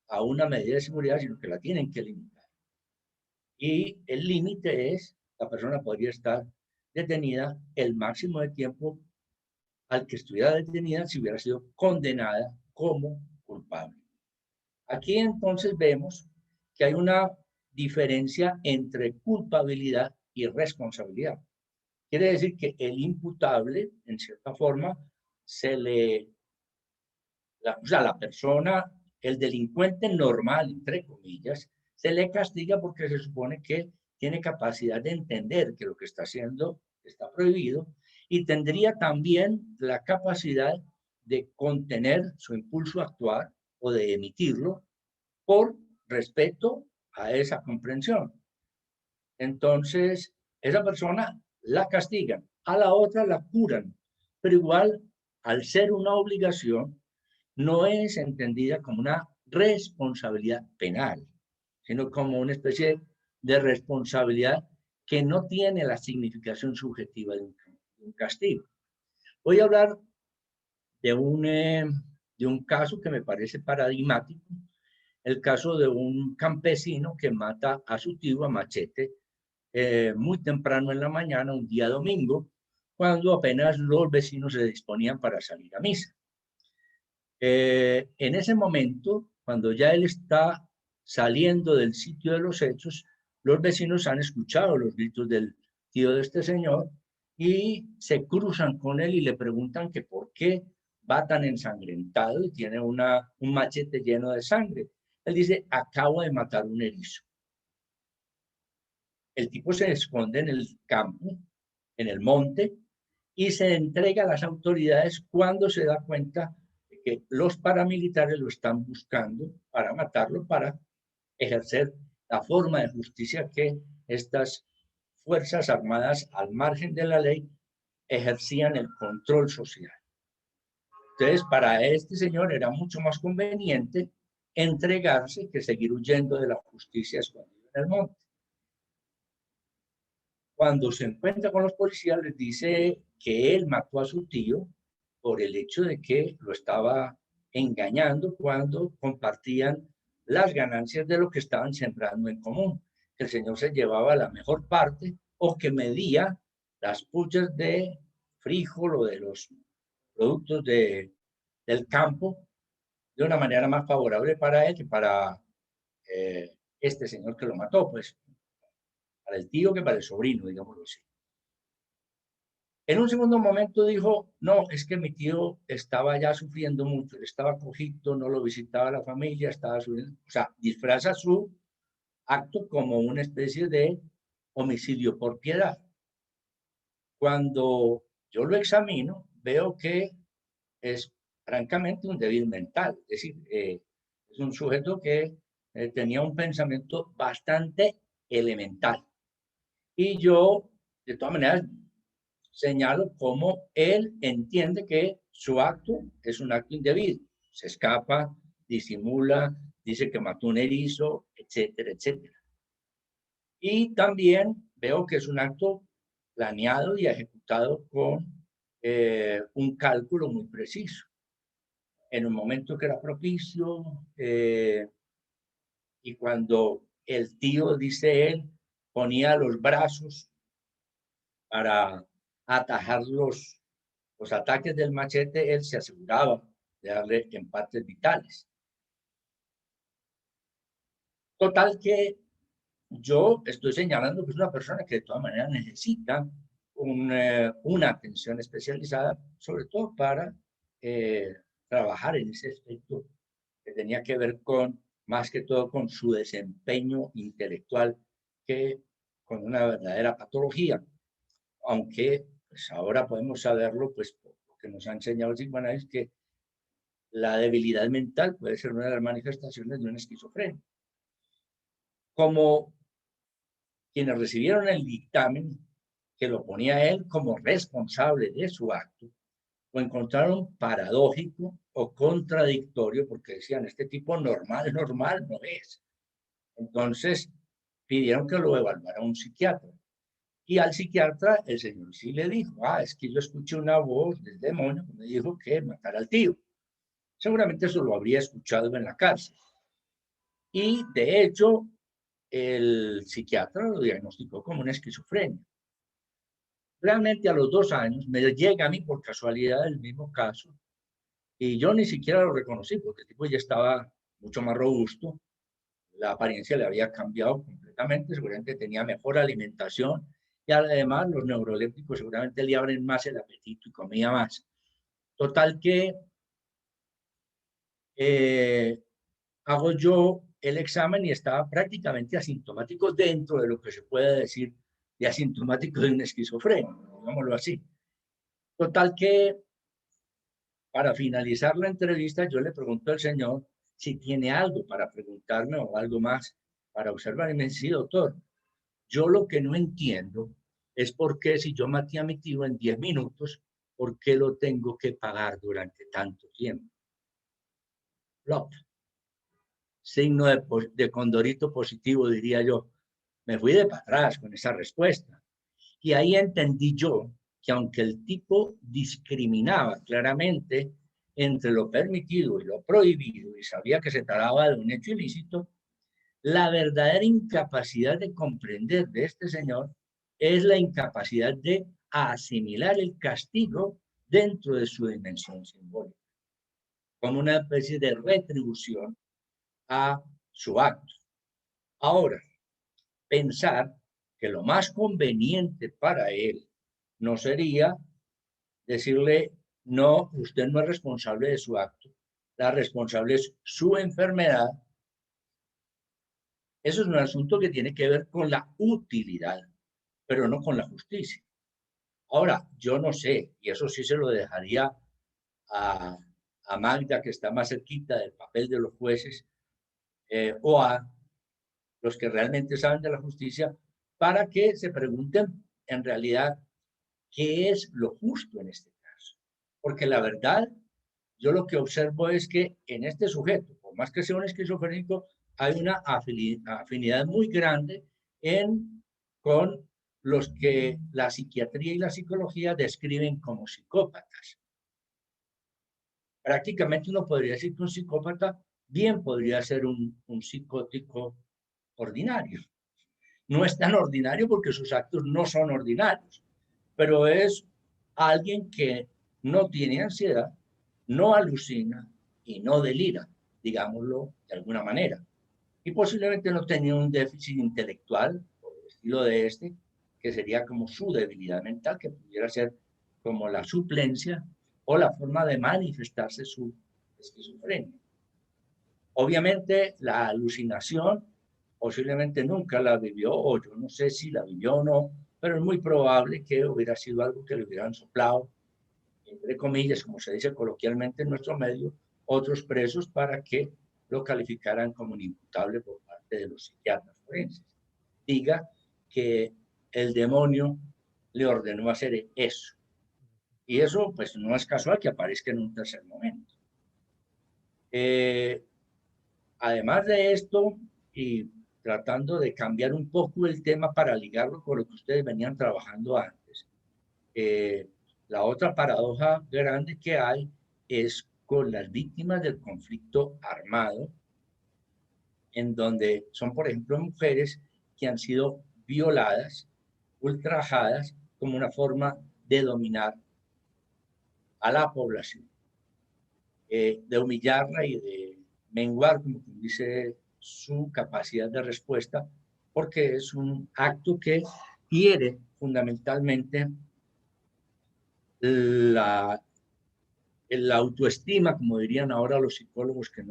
a una medida de seguridad, sino que la tienen que limitar. Y el límite es, la persona podría estar detenida el máximo de tiempo al que estuviera detenida si hubiera sido condenada como culpable. Aquí entonces vemos que hay una diferencia entre culpabilidad y responsabilidad. Quiere decir que el imputable, en cierta forma, la persona, el delincuente normal, entre comillas, se le castiga porque se supone que tiene capacidad de entender que lo que está haciendo está prohibido y tendría también la capacidad de contener su impulso a actuar o de emitirlo por respeto a esa comprensión. Entonces, esa persona la castigan, a la otra la curan, pero igual, al ser una obligación, no es entendida como una responsabilidad penal, sino como una especie de responsabilidad que no tiene la significación subjetiva de un castigo. Voy a hablar de un caso que me parece paradigmático el caso de un campesino que mata a su tío a machete muy temprano en la mañana, un día domingo, cuando apenas los vecinos se disponían para salir a misa. En ese momento, cuando ya él está saliendo del sitio de los hechos, los vecinos han escuchado los gritos del tío de este señor y se cruzan con él y le preguntan que por qué va tan ensangrentado y tiene un machete lleno de sangre. Él dice, acabo de matar un erizo. El tipo se esconde en el campo, en el monte, y se entrega a las autoridades cuando se da cuenta de que los paramilitares lo están buscando para matarlo, para ejercer la forma de justicia que estas fuerzas armadas al margen de la ley ejercían el control social. Entonces, para este señor era mucho más conveniente entregarse que seguir huyendo de la justicia escondido en el monte. Cuando se encuentra con los policías, les dice que él mató a su tío por el hecho de que lo estaba engañando cuando compartían las ganancias de lo que estaban sembrando en común, que el señor se llevaba la mejor parte o que medía las puchas de frijol o de los productos del campo de una manera más favorable para él que para este señor que lo mató, pues para el tío que para el sobrino, digámoslo así. En un segundo momento dijo, no, es que mi tío estaba ya sufriendo mucho, él estaba cojito, no lo visitaba la familia, estaba sufriendo, o sea, disfraza su acto como una especie de homicidio por piedad. Cuando yo lo examino, veo que es francamente un débil mental, es decir, es un sujeto que tenía un pensamiento bastante elemental. Y yo, de todas maneras, señalo cómo él entiende que su acto es un acto indebido. Se escapa, disimula, dice que mató un erizo, etcétera, etcétera. Y también veo que es un acto planeado y ejecutado con un cálculo muy preciso. En un momento que era propicio, y cuando el tío, dice él, ponía los brazos para atajar los ataques del machete, él se aseguraba de darle en partes vitales. Total que yo estoy señalando que es una persona que de todas maneras necesita una atención especializada, sobre todo para trabajar en ese aspecto que tenía que ver con, más que todo, con su desempeño intelectual que con una verdadera patología. Aunque pues ahora podemos saberlo, pues por lo que nos ha enseñado el psicoanálisis, que la debilidad mental puede ser una de las manifestaciones de una esquizofrenia. Como quienes recibieron el dictamen que lo ponía a él como responsable de su acto, lo encontraron paradójico o contradictorio, porque decían, este tipo normal no es. Entonces pidieron que lo evaluara un psiquiatra. Y al psiquiatra el señor sí le dijo, es que yo escuché una voz del demonio que me dijo que matara al tío. Seguramente eso lo habría escuchado en la cárcel. Y de hecho, el psiquiatra lo diagnosticó como una esquizofrenia. Realmente a los 2 años me llega a mí por casualidad el mismo caso y yo ni siquiera lo reconocí porque el tipo ya estaba mucho más robusto, la apariencia le había cambiado completamente, seguramente tenía mejor alimentación y además los neurolépticos seguramente le abren más el apetito y comía más. Total que hago yo el examen y estaba prácticamente asintomático dentro de lo que se puede decir de asintomático de una esquizofrenia, digámoslo así. Total que para finalizar la entrevista yo le pregunto al señor si tiene algo para preguntarme o algo más para observar. Y me dice, sí, doctor, yo lo que no entiendo es por qué si yo maté a mi tío en 10 minutos, ¿por qué lo tengo que pagar durante tanto tiempo? Plop. Signo de condorito positivo, diría yo. Me fui de para atrás con esa respuesta. Y ahí entendí yo que aunque el tipo discriminaba claramente entre lo permitido y lo prohibido y sabía que se trataba de un hecho ilícito, la verdadera incapacidad de comprender de este señor es la incapacidad de asimilar el castigo dentro de su dimensión simbólica, como una especie de retribución a su acto. Ahora, pensar que lo más conveniente para él no sería decirle, no, usted no es responsable de su acto, la responsable es su enfermedad. Eso es un asunto que tiene que ver con la utilidad, pero no con la justicia. Ahora, yo no sé, y eso sí se lo dejaría a Magda, que está más cerquita del papel de los jueces, o a los que realmente saben de la justicia, para que se pregunten en realidad qué es lo justo en este caso. Porque la verdad, yo lo que observo es que en este sujeto, por más que sea un esquizofrénico, hay una afinidad muy grande con los que la psiquiatría y la psicología describen como psicópatas. Prácticamente uno podría decir que un psicópata bien podría ser un psicótico ordinario. No es tan ordinario porque sus actos no son ordinarios, pero es alguien que no tiene ansiedad, no alucina y no delira, digámoslo de alguna manera. Y posiblemente no tenía un déficit intelectual, por el estilo de este, que sería como su debilidad mental, que pudiera ser como la suplencia o la forma de manifestarse su esquizofrenia. Obviamente la alucinación posiblemente nunca la vivió, o yo no sé si la vivió o no, pero es muy probable que hubiera sido algo que le hubieran soplado, entre comillas, como se dice coloquialmente en nuestro medio, otros presos para que lo calificaran como un imputable por parte de los psiquiatras forenses. Diga que el demonio le ordenó hacer eso. Y eso, pues, no es casual que aparezca en un tercer momento. Además de esto, y tratando de cambiar un poco el tema para ligarlo con lo que ustedes venían trabajando antes, la otra paradoja grande que hay es con las víctimas del conflicto armado, en donde son, por ejemplo, mujeres que han sido violadas, ultrajadas, como una forma de dominar a la población, de humillarla y de menguar, como dice, su capacidad de respuesta, porque es un acto que hiere fundamentalmente la autoestima, como dirían ahora los psicólogos que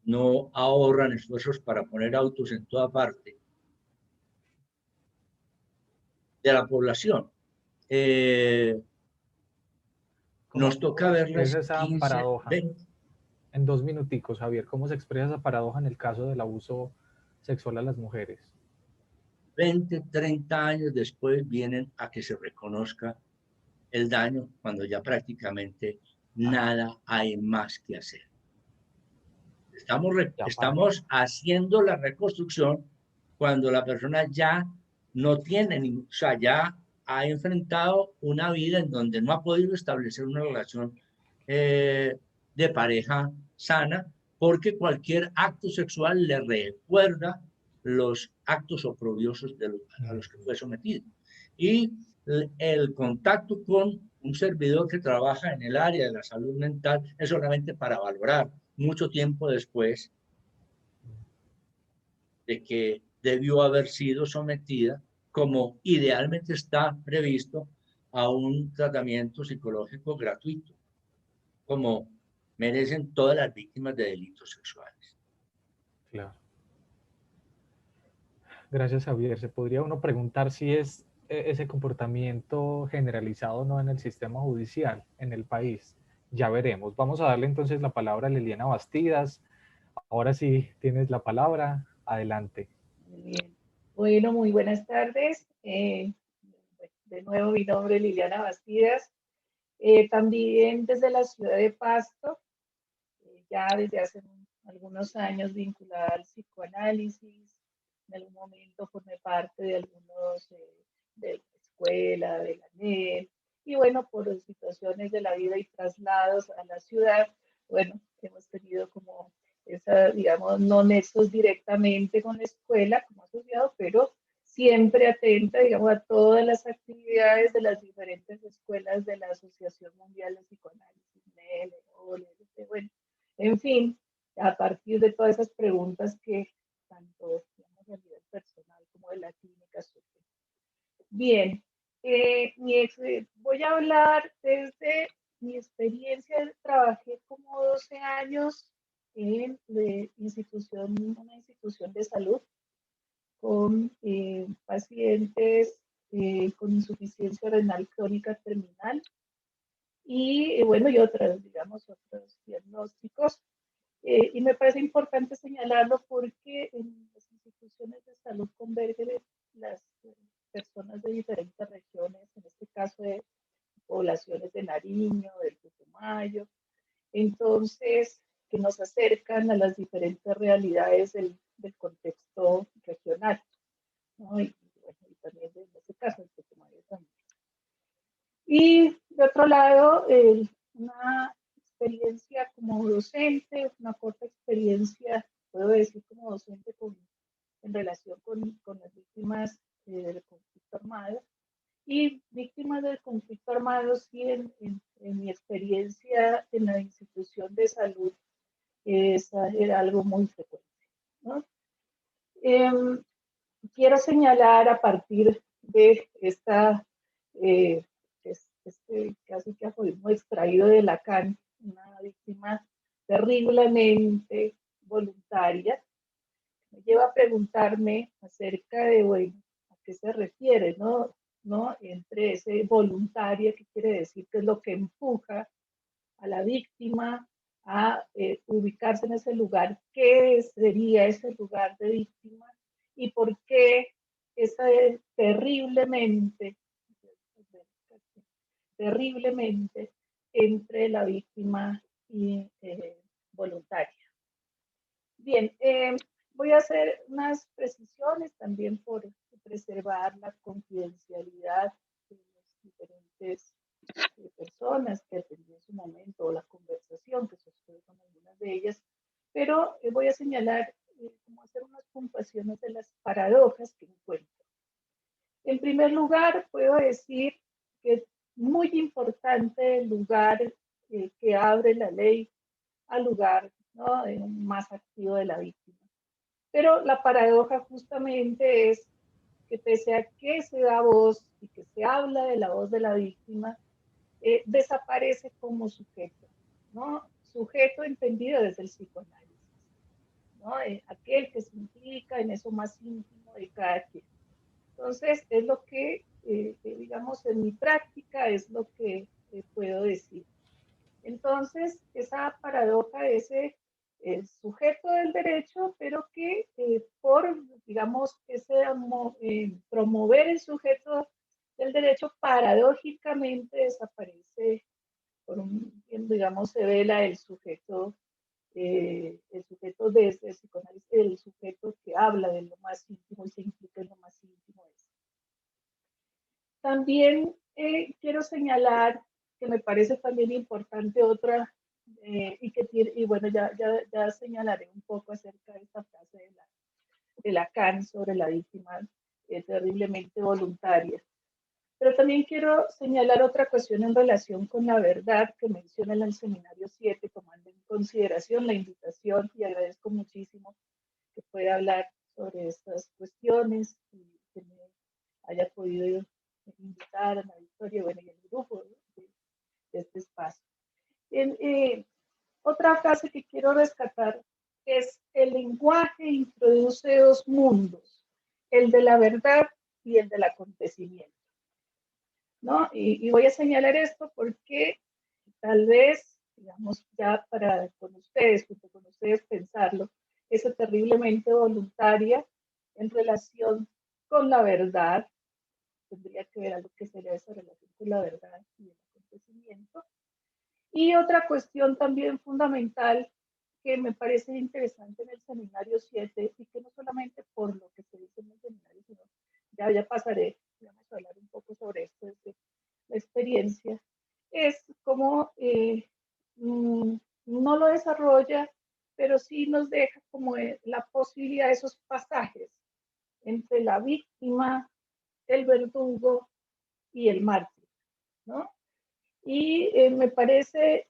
no ahorran esfuerzos para poner autos en toda parte, de la población. Nos toca verlas esa 15, paradoja 20. en 2 minuticos, Javier? ¿Cómo se expresa esa paradoja en el caso del abuso sexual a las mujeres? 20, 30 años después vienen a que se reconozca el daño cuando ya prácticamente nada hay más que hacer. Estamos haciendo la reconstrucción cuando la persona ya no tiene, o sea, ya ha enfrentado una vida en donde no ha podido establecer una relación de pareja sana, porque cualquier acto sexual le recuerda los actos oprobiosos a los que fue sometido. Y el contacto con un servidor que trabaja en el área de la salud mental es solamente para valorar mucho tiempo después de que debió haber sido sometida, como idealmente está previsto, a un tratamiento psicológico gratuito, como merecen todas las víctimas de delitos sexuales. Claro. Gracias, Javier. Se podría uno preguntar si es ese comportamiento generalizado o no en el sistema judicial, en el país. Ya veremos. Vamos a darle entonces la palabra a Liliana Bastidas. Ahora sí tienes la palabra. Adelante. Muy bien. Bueno, muy buenas tardes. De nuevo, mi nombre es Liliana Bastidas. También desde la ciudad de Pasto, ya desde hace algunos años vinculada al psicoanálisis. En algún momento formé parte de algunos de la escuela, de la NED, Y bueno, por situaciones de la vida y traslados a la ciudad, bueno, hemos tenido como esa, digamos, no nexos directamente con la escuela como asociado, pero siempre atenta, digamos, a todas las actividades de las diferentes escuelas de la Asociación Mundial de Psicoanálisis, NEL, OLE, bueno, en fin, a partir de todas esas preguntas que tanto, digamos, a nivel personal como de la clínica surgen. Bien, voy a hablar desde mi experiencia. Trabajé como 12 años en una institución de salud con pacientes con insuficiencia renal crónica terminal y bueno, y otras, digamos, otros diagnósticos. Y me parece importante señalarlo porque en las instituciones de salud convergen las personas de diferentes regiones, en este caso de poblaciones de Nariño, del Putumayo, entonces que nos acercan a las diferentes realidades del contexto regional, ¿no? Y, bueno, y también en este caso el Putumayo también. Y de otro lado, una experiencia como docente, una corta experiencia, puedo decir como docente en relación con las víctimas del conflicto armado. Y víctimas del conflicto armado, sí, en mi experiencia en la institución de salud, esa era algo muy frecuente, ¿no? Quiero señalar a partir de esta, casi que aforismo extraído de Lacan, una víctima terriblemente voluntaria, me lleva a preguntarme acerca de, bueno, a qué se refiere, ¿no? Entre ese voluntaria, ¿qué quiere decir? ¿Qué es lo que empuja a la víctima a ubicarse en ese lugar? ¿Qué sería ese lugar de víctima? ¿Y por qué esa terriblemente entre la víctima y voluntaria? Bien, voy a hacer unas precisiones también por preservar la confidencialidad de las diferentes personas que atendí en su momento, o la conversación que sostuve con algunas de ellas, pero voy a señalar, como hacer unas puntuaciones de las paradojas que encuentro. En primer lugar, puedo decir que es muy importante el lugar que abre la ley al lugar, ¿no?, más activo de la víctima. Pero la paradoja justamente es que pese a que se da voz y que se habla de la voz de la víctima, desaparece como sujeto, ¿no? Sujeto entendido desde el psicoanálisis, ¿no? Aquel que se implica en eso más íntimo de cada quien. Entonces, es lo que, digamos, en mi práctica es lo que puedo decir. Entonces, esa paradoja, ese sujeto del derecho, pero que por, digamos, promover el sujeto del derecho, paradójicamente desaparece, digamos, se vela el sujeto desde el psicoanálisis, el sujeto que habla de lo más íntimo y se implica en lo más íntimo. También quiero señalar que me parece también importante otra, y bueno, ya señalaré un poco acerca de esta frase de Lacan sobre la víctima terriblemente voluntaria. Pero también quiero señalar otra cuestión en relación con la verdad que menciona en el seminario 7, tomando en consideración la invitación, y agradezco muchísimo que pueda hablar sobre estas cuestiones y que me haya podido invitar a Ana Victoria, bueno, y el grupo de este espacio. Otra frase que quiero rescatar es: el lenguaje introduce dos mundos, el de la verdad y el del acontecimiento, ¿no? Y voy a señalar esto porque tal vez, digamos, ya para con ustedes, junto con ustedes, pensarlo, esa terriblemente voluntaria en relación con la verdad, tendría que ver algo que sería esa relación con la verdad y el acontecimiento. Y otra cuestión también fundamental que me parece interesante en el seminario 7, y que no solamente por lo que se dice en el seminario, sino ya pasaré, vamos a hablar un poco sobre esto, desde la experiencia, es como no lo desarrolla, pero sí nos deja como la posibilidad de esos pasajes entre la víctima, el verdugo y el mártir, ¿no? Y me parece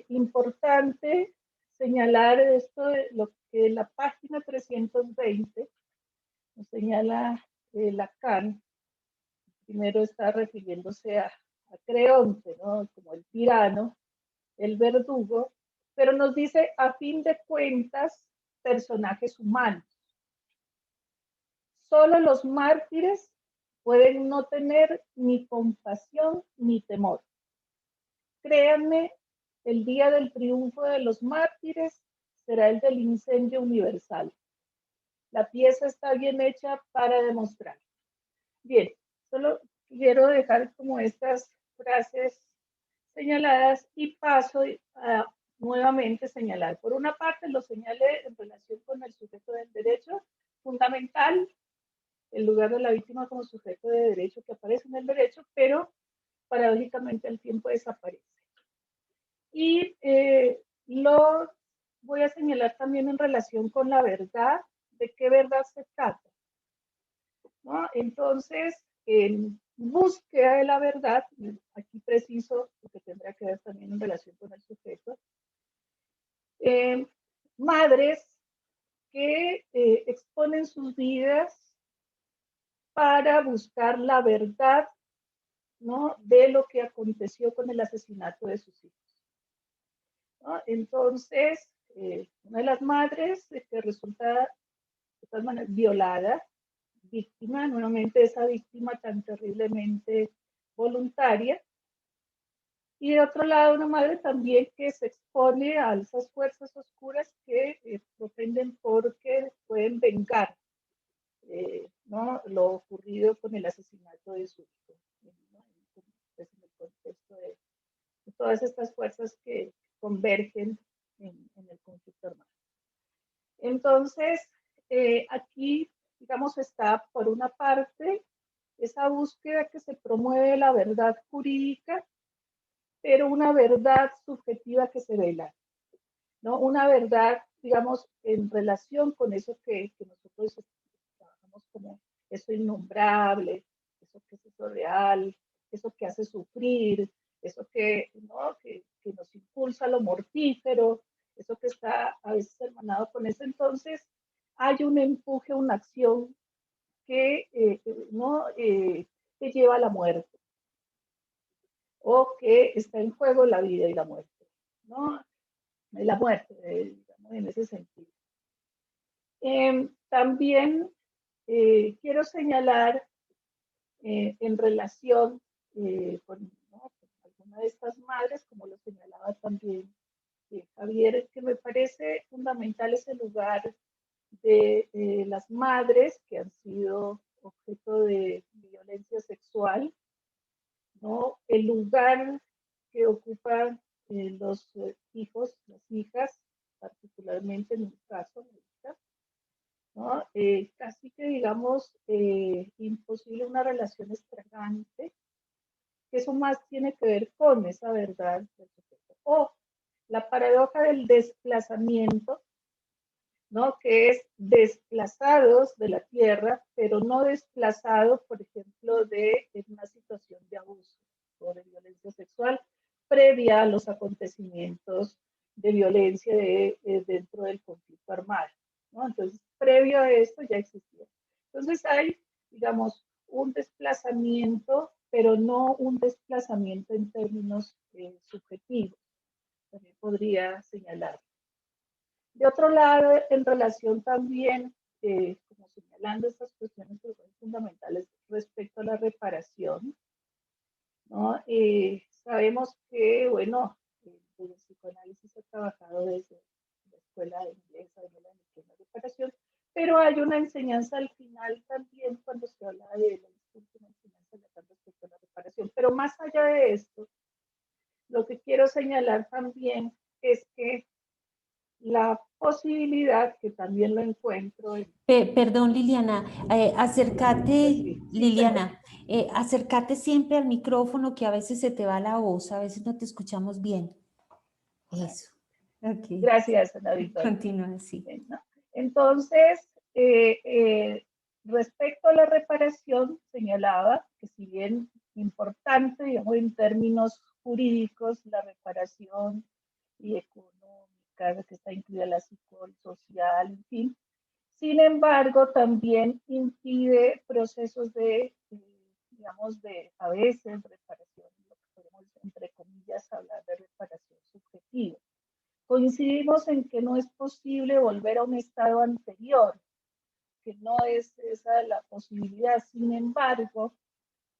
importante señalar esto de lo que la página 320 nos señala Lacan. Primero está refiriéndose a Creonte, ¿no? Como el tirano, el verdugo, pero nos dice, a fin de cuentas, personajes humanos. Solo los mártires pueden no tener ni compasión ni temor. Créanme, el día del triunfo de los mártires será el del incendio universal. La pieza está bien hecha para demostrar. Bien, solo quiero dejar como estas frases señaladas y paso a nuevamente señalar. Por una parte, lo señalé en relación con el sujeto del derecho, fundamental, el lugar de la víctima como sujeto de derecho que aparece en el derecho, pero paradójicamente al tiempo desaparece. Y lo voy a señalar también en relación con la verdad, de qué verdad se trata, ¿no? Entonces, en búsqueda de la verdad, aquí preciso lo que tendrá que ver también en relación con el sujeto, madres que exponen sus vidas para buscar la verdad, ¿no?, de lo que aconteció con el asesinato de sus hijos, ¿no? Entonces, una de las madres que resulta de todas maneras violada, víctima, nuevamente esa víctima tan terriblemente voluntaria, y de otro lado una madre también que se expone a esas fuerzas oscuras que propenden porque pueden vengar ¿no?, lo ocurrido con el asesinato de su hijo, ¿no?, en el contexto de todas estas fuerzas que convergen en el conflicto armado. Entonces, aquí, digamos, está por una parte esa búsqueda que se promueve la verdad jurídica, pero una verdad subjetiva que se vela, ¿no? Una verdad, digamos, en relación con eso que nosotros trabajamos como eso innombrable, eso que es eso real, eso que hace sufrir, eso que, ¿no?, que nos impulsa a lo mortífero, eso que está a veces hermanado con eso. Entonces, hay un empuje, una acción que, ¿no?, que lleva a la muerte, o que está en juego la vida y la muerte, ¿no? La muerte, digamos, en ese sentido. También quiero señalar en relación con, ¿no?, con alguna de estas madres, como lo señalaba también Javier, que me parece fundamental ese lugar de las madres que han sido objeto de violencia sexual, ¿no? El lugar que ocupan los hijos, las hijas, particularmente en mi caso, ¿no? Casi que digamos imposible una relación extravagante, que eso más tiene que ver con esa verdad del sujeto. O la paradoja del desplazamiento, ¿no?, que es desplazados de la tierra, pero no desplazados, por ejemplo, de una situación de abuso o de violencia sexual previa a los acontecimientos de violencia dentro del conflicto armado, ¿no? Entonces, previo a esto ya existía. Entonces hay, digamos, un desplazamiento, pero no un desplazamiento en términos subjetivos, también podría señalar. De otro lado, en relación también, como señalando estas cuestiones que son fundamentales respecto a la reparación, ¿no? Sabemos que, bueno, el psicoanálisis ha trabajado desde la escuela inglesa de la reparación, pero hay una enseñanza al final también cuando se habla de la última enseñanza respecto a la reparación. Pero más allá de esto, lo que quiero señalar también es que la posibilidad, que también lo encuentro en... Perdón, Liliana, acércate, Sí, Liliana, Acércate siempre al micrófono, que a veces se te va la voz, a veces no te escuchamos bien. Eso. Ok. Gracias, Ana Victoria. Continúa así. ¿No? Entonces, respecto a la reparación, señalaba que si bien importante, digamos, en términos jurídicos, la reparación y económica, que está incluida la psicosocial, en fin, sin embargo, también impide procesos de, digamos, de a veces reparación, lo que podemos, entre comillas, hablar de reparación subjetiva. Coincidimos en que no es posible volver a un estado anterior, que no es esa la posibilidad. Sin embargo,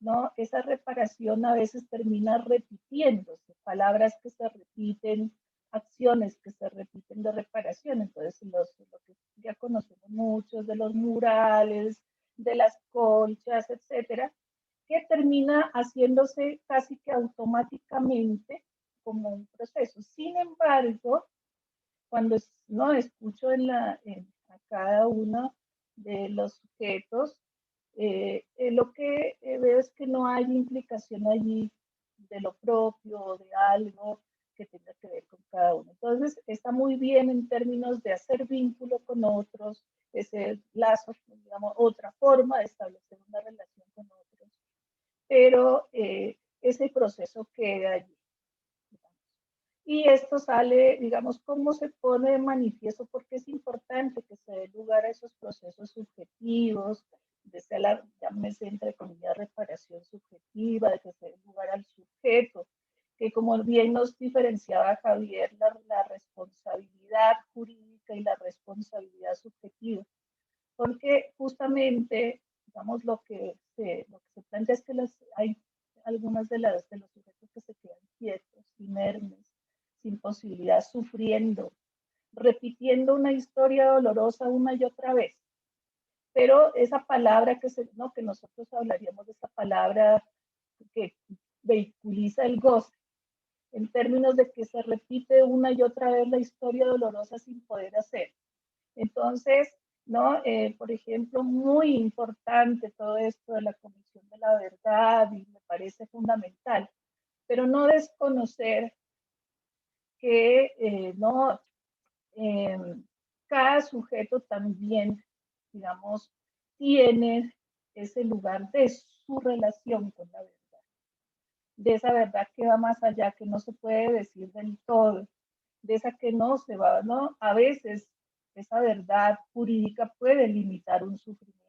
¿no? Esa reparación a veces termina repitiéndose, palabras que se repiten, acciones que se repiten de reparación. Entonces, lo que ya conocemos muchos de los murales, de las colchas, etcétera, que termina haciéndose casi que automáticamente como un proceso. Sin embargo, cuando no escucho a cada uno de los sujetos, lo que veo es que no hay implicación allí de lo propio o de algo que tenga que ver con cada uno. Entonces, está muy bien en términos de hacer vínculo con otros, ese lazo, digamos, otra forma de establecer una relación con otros, pero ese proceso queda allí. Y esto sale, digamos, cómo se pone de manifiesto, porque es importante que se dé lugar a esos procesos subjetivos, de ser la, llámese entre comillas, reparación subjetiva, de que se dé lugar al sujeto, que como bien nos diferenciaba Javier, la responsabilidad jurídica y la responsabilidad subjetiva, porque justamente, digamos, lo que se plantea es que hay algunas de los sujetos que se quedan quietos, inermes, sin posibilidad, sufriendo, repitiendo una historia dolorosa una y otra vez. Pero esa palabra ¿no? que nosotros hablaríamos de esa palabra que vehiculiza el goce, en términos de que se repite una y otra vez la historia dolorosa sin poder hacer. Entonces, ¿no? Por ejemplo, muy importante todo esto de la Comisión de la Verdad y me parece fundamental, pero no desconocer que no, cada sujeto también, digamos, tiene ese lugar de su relación con la verdad, de esa verdad que va más allá, que no se puede decir del todo, de esa que no se va, ¿no? A veces esa verdad jurídica puede limitar un sufrimiento,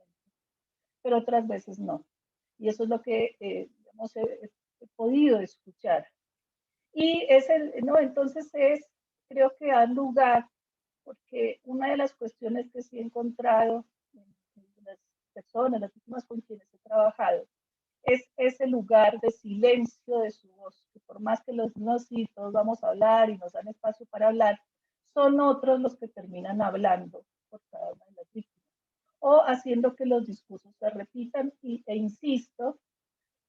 pero otras veces no. Y eso es lo que digamos, he podido escuchar. Y ¿no? Entonces creo que da lugar, porque una de las cuestiones que sí he encontrado en las personas, las víctimas con quienes he trabajado, es ese lugar de silencio de su voz, que por más que sí, todos vamos a hablar y nos dan espacio para hablar, son otros los que terminan hablando por cada una de las víctimas, o haciendo que los discursos se repitan e insisto,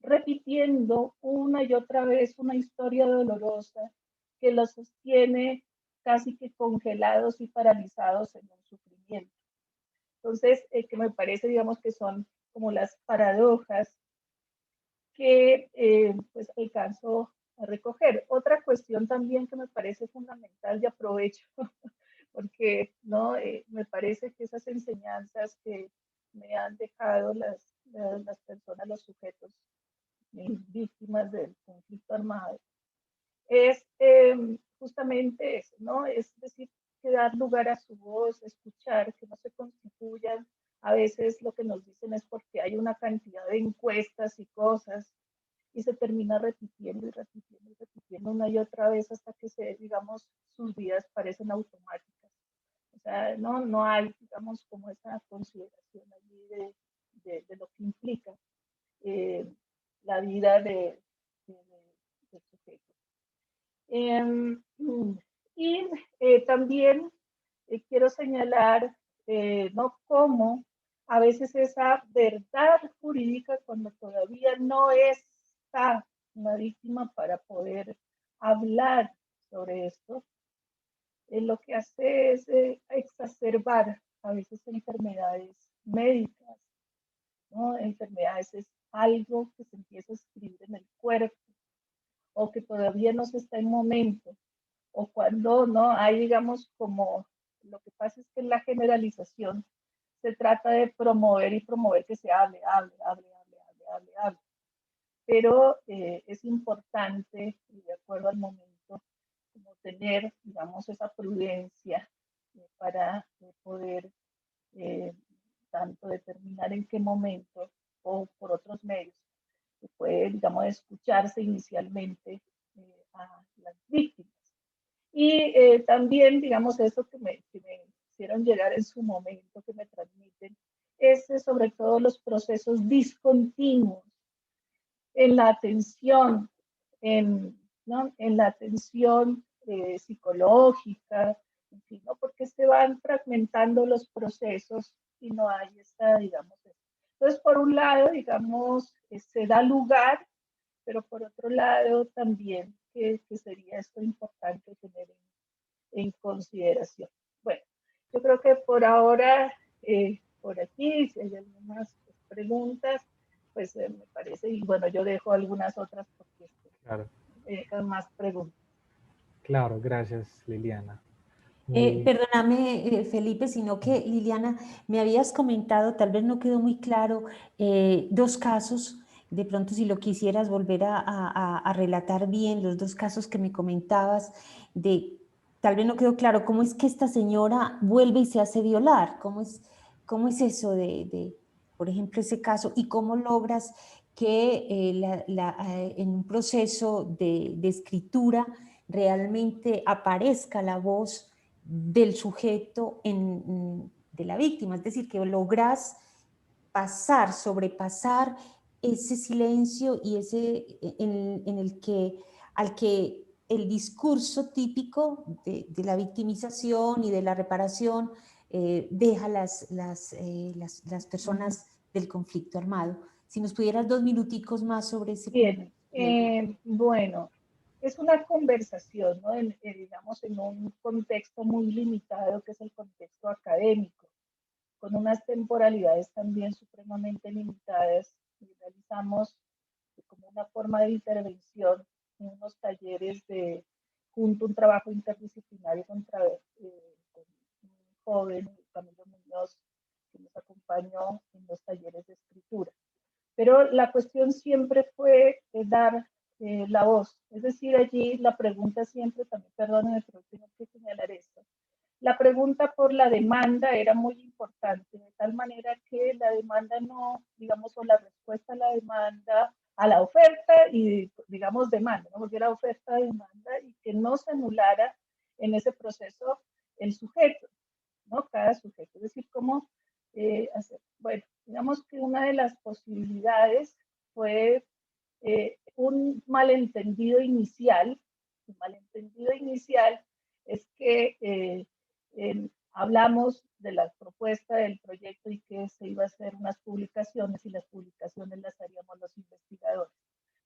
repitiendo una y otra vez una historia dolorosa que los sostiene casi que congelados y paralizados en un sufrimiento. Entonces, que me parece, digamos, que son como las paradojas que pues alcanzo a recoger. Otra cuestión también que me parece fundamental y aprovecho, porque no me parece que esas enseñanzas que me han dejado las personas, los sujetos víctimas del conflicto armado, es justamente eso, ¿no? Es decir, que dar lugar a su voz, escuchar, que no se constituyan. A veces lo que nos dicen es porque hay una cantidad de encuestas y cosas y se termina repitiendo y repitiendo y repitiendo una y otra vez hasta que digamos, sus vidas parecen automáticas. O sea, no hay, digamos, como esa consideración allí de lo que implica la vida del sujeto. Y también quiero señalar, ¿no? Cómo a veces esa verdad jurídica, cuando todavía no está una víctima para poder hablar sobre esto, lo que hace es exacerbar a veces enfermedades médicas, ¿no? Enfermedades algo que se empieza a escribir en el cuerpo, o que todavía no se está en momento, o cuando no hay, digamos, como lo que pasa es que en la generalización se trata de promover y promover que se hable, hable. Pero es importante, y de acuerdo al momento, como tener, digamos, esa prudencia para poder tanto determinar en qué momento o por otros medios que puede, digamos, escucharse inicialmente a las víctimas. Y también, digamos, eso que me hicieron llegar en su momento, que me transmiten, es sobre todo los procesos discontinuos en la atención, ¿no? En la atención psicológica, en fin, ¿no? Porque se van fragmentando los procesos y no hay esta, digamos, entonces, por un lado, digamos, se da lugar, pero por otro lado también que sería esto importante tener en consideración. Bueno, yo creo que por ahora, por aquí, si hay algunas preguntas, pues me parece, y bueno, yo dejo algunas otras porque Claro, más preguntas. claro, gracias Liliana. Perdóname, Felipe, sino que Liliana, me habías comentado, tal vez no quedó muy claro, dos casos, de pronto si lo quisieras volver a relatar bien, los dos casos que me comentabas, tal vez no quedó claro, ¿cómo es que esta señora vuelve y se hace violar? Cómo es eso por ejemplo, ese caso? ¿Y cómo logras que en un proceso de escritura realmente aparezca la voz del sujeto de la víctima? Es decir, que logras sobrepasar ese silencio y en el que, al que el discurso típico de la victimización y de la reparación deja las personas del conflicto armado. Si nos pudieras 2 minuticos más sobre ese Bien, punto. bueno, es una conversación, ¿no? Digamos, en un contexto muy limitado, que es el contexto académico, con unas temporalidades también supremamente limitadas, y realizamos como una forma de intervención en unos talleres junto a un trabajo interdisciplinario con un joven, Camilo Muñoz, que nos acompañó en los talleres de escritura. Pero la cuestión siempre fue dar la voz. Es decir, allí la pregunta siempre, también, perdónenme, pero tengo que señalar esto. La pregunta por la demanda era muy importante, de tal manera que la demanda no, digamos, o la respuesta a la demanda, a la oferta y, digamos, demanda, ¿no? Porque era oferta, demanda, y que no se anulara en ese proceso el sujeto, ¿no? Cada sujeto. Es decir, cómo hacer. Bueno, digamos que una de las posibilidades fue un malentendido inicial. Un malentendido inicial es que hablamos de la propuesta del proyecto y que se iba a hacer unas publicaciones y las publicaciones las haríamos los investigadores.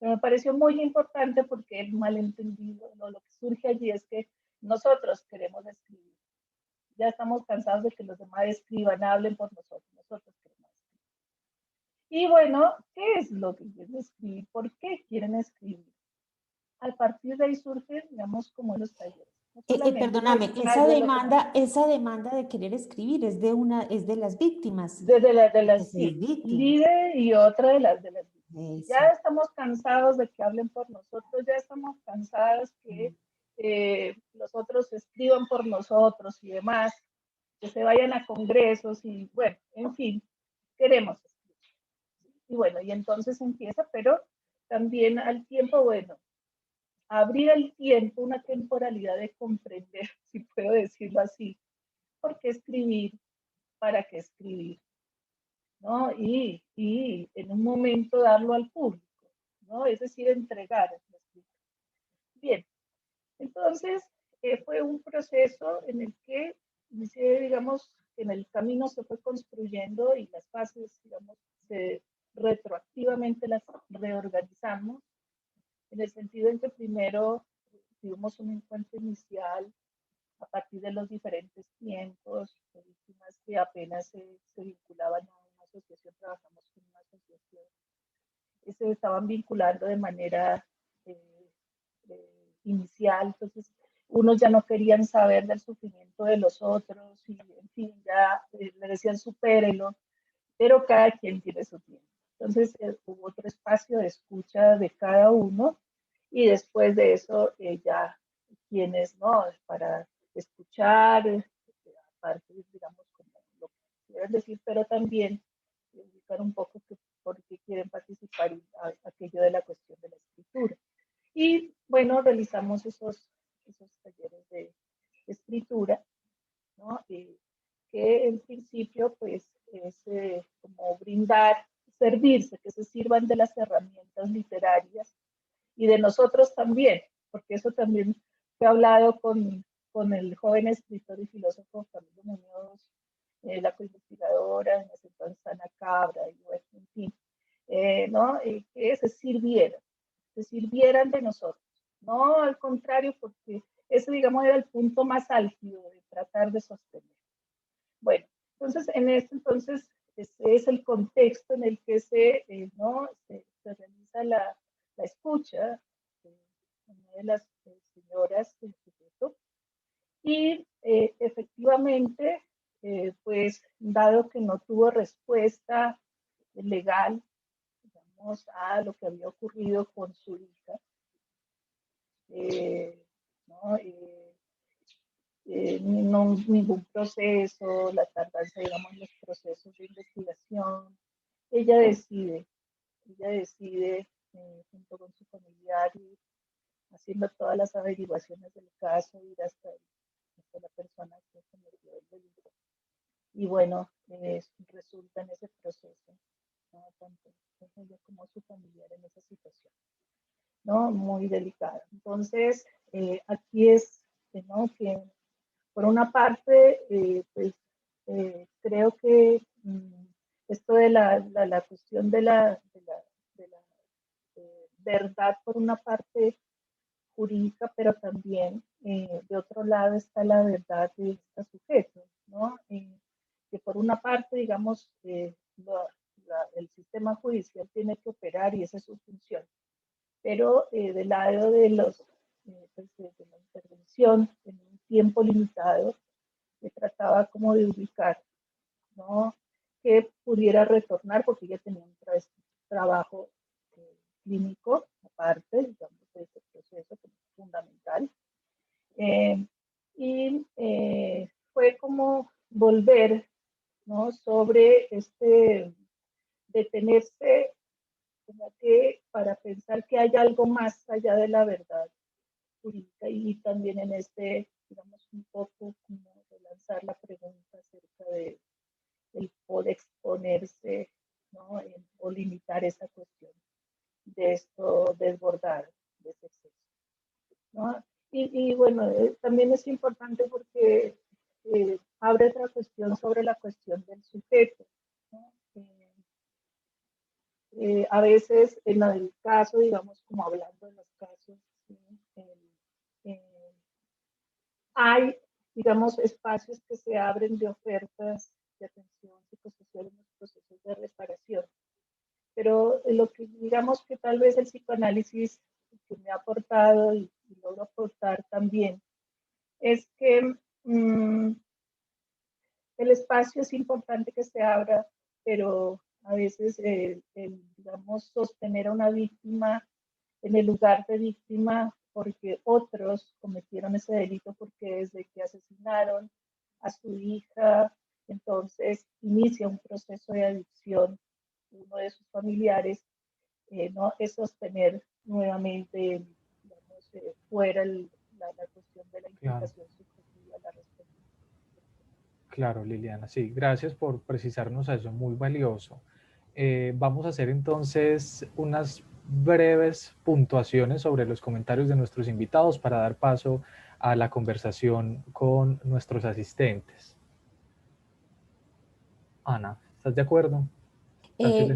Pero me pareció muy importante porque el malentendido, ¿no? Lo que surge allí es que nosotros queremos escribir. Ya estamos cansados de que los demás escriban, hablen por nosotros. Nosotros queremos escribir. Y bueno, ¿qué es lo que quieren escribir? ¿Por qué quieren escribir? A partir de ahí surge, digamos, como los talleres. No solamente, ¿no? Perdóname, esa demanda de querer escribir es de las víctimas. De las Sí, sí, víctimas. líder y otra de las víctimas. Eso. Ya estamos cansados de que hablen por nosotros, ya estamos cansados que los otros escriban por nosotros y demás, que se vayan a congresos y bueno, en fin, queremos escribir. Y bueno, y entonces empieza, pero también al tiempo, bueno, abrir el tiempo, una temporalidad de comprender, si puedo decirlo así, por qué escribir, para qué escribir, ¿no? Y en un momento darlo al público, ¿no? Es decir, entregar el escrito. Bien, entonces fue un proceso en el que, digamos, en el camino se fue construyendo y las fases, digamos, retroactivamente las reorganizamos, en el sentido en que primero tuvimos un encuentro inicial a partir de los diferentes tiempos, de víctimas que apenas se vinculaban a una asociación, trabajamos con una asociación que se estaban vinculando de manera inicial, entonces unos ya no querían saber del sufrimiento de los otros y en fin, ya le decían supérelo, pero cada quien tiene su tiempo. Entonces hubo otro espacio de escucha de cada uno y después de eso ya quienes no, para escuchar, aparte, digamos, como lo que quieran decir, pero también indicar un poco por qué quieren participar en aquello de la cuestión de la escritura. Y bueno, realizamos esos talleres de escritura, ¿no? Que en principio pues es como brindar, servirse, que se sirvan de las herramientas literarias y de nosotros también, porque eso también fue hablado con el joven escritor y filósofo Camilo Muñoz, la coinvestigadora, en ese entonces Ana Cabra, y bueno, en fin, ¿no? Que se sirvieran de nosotros, no al contrario, porque ese, digamos, era el punto más álgido de tratar de sostener. Bueno, entonces, ese es el contexto en el que se realiza la escucha de una de las señoras del sujeto. Y efectivamente, pues, dado que no tuvo respuesta legal, digamos, a lo que había ocurrido con su hija, ¿no? Ningún proceso, la tardanza, digamos, en los procesos de investigación. Ella decide junto con su familiar, ir haciendo todas las averiguaciones del caso, ir hasta la persona que cometió el delito. Y bueno, resulta en ese proceso, ¿no? Tanto ella como su familiar en esa situación, ¿no? Muy delicada. Entonces, aquí es, ¿no? Que por una parte, pues creo que esto de la cuestión de la verdad, por una parte jurídica, pero también de otro lado está la verdad de este sujeto, ¿no? Que por una parte, digamos, el sistema judicial tiene que operar y esa es su función, pero del lado de de la intervención en un tiempo limitado, se trataba como de ubicar, ¿no? Que pudiera retornar, porque ella tenía un trabajo clínico aparte, digamos, de ese proceso que es fundamental. Fue como volver, ¿no? Sobre detenerse como que para pensar que hay algo más allá de la verdad jurídica y también en digamos, un poco como de lanzar la pregunta acerca del poder exponerse, ¿no? O limitar esa cuestión de esto desbordado, de ese exceso, ¿no? Y bueno, también es importante porque abre otra cuestión sobre la cuestión del sujeto, ¿no? A veces en el caso, digamos, como hablando de los casos, ¿sí? Hay, digamos, espacios que se abren de ofertas de atención psicosocial en los procesos de reparación. Pero lo que digamos que tal vez el psicoanálisis que me ha aportado y logro aportar también es que el espacio es importante que se abra, pero a veces, digamos, sostener a una víctima en el lugar de víctima porque otros cometieron ese delito, porque desde que asesinaron a su hija, entonces inicia un proceso de adicción uno de sus familiares, ¿no? Es sostener nuevamente, digamos, fuera la cuestión de la implicación subjetiva, la respuesta. Claro, Liliana, sí, gracias por precisarnos eso, muy valioso. Vamos a hacer entonces unas breves puntuaciones sobre los comentarios de nuestros invitados para dar paso a la conversación con nuestros asistentes. Ana, ¿estás de acuerdo?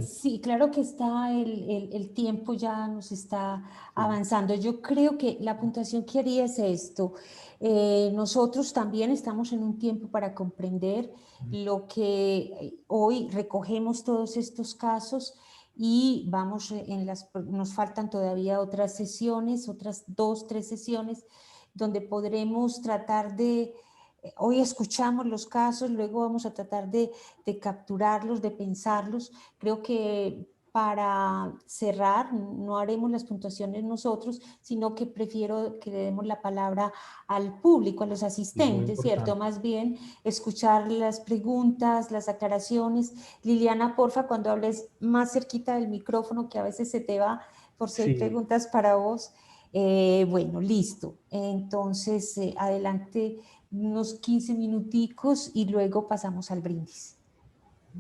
Sí, claro que está el tiempo ya nos está avanzando. Yo creo que la puntuación que haría es esto. Nosotros también estamos en un tiempo para comprender lo que hoy recogemos todos estos casos y vamos nos faltan todavía otras sesiones, otras 2, 3 sesiones, donde podremos tratar de, hoy escuchamos los casos, luego vamos a tratar de capturarlos, de pensarlos. Creo que para cerrar, no haremos las puntuaciones nosotros, sino que prefiero que le demos la palabra al público, a los asistentes, ¿cierto? Más bien escuchar las preguntas, las aclaraciones. Liliana, porfa, cuando hables más cerquita del micrófono, que a veces se te va, por si hay preguntas para vos. Bueno, listo. Entonces, adelante unos 15 minuticos y luego pasamos al brindis.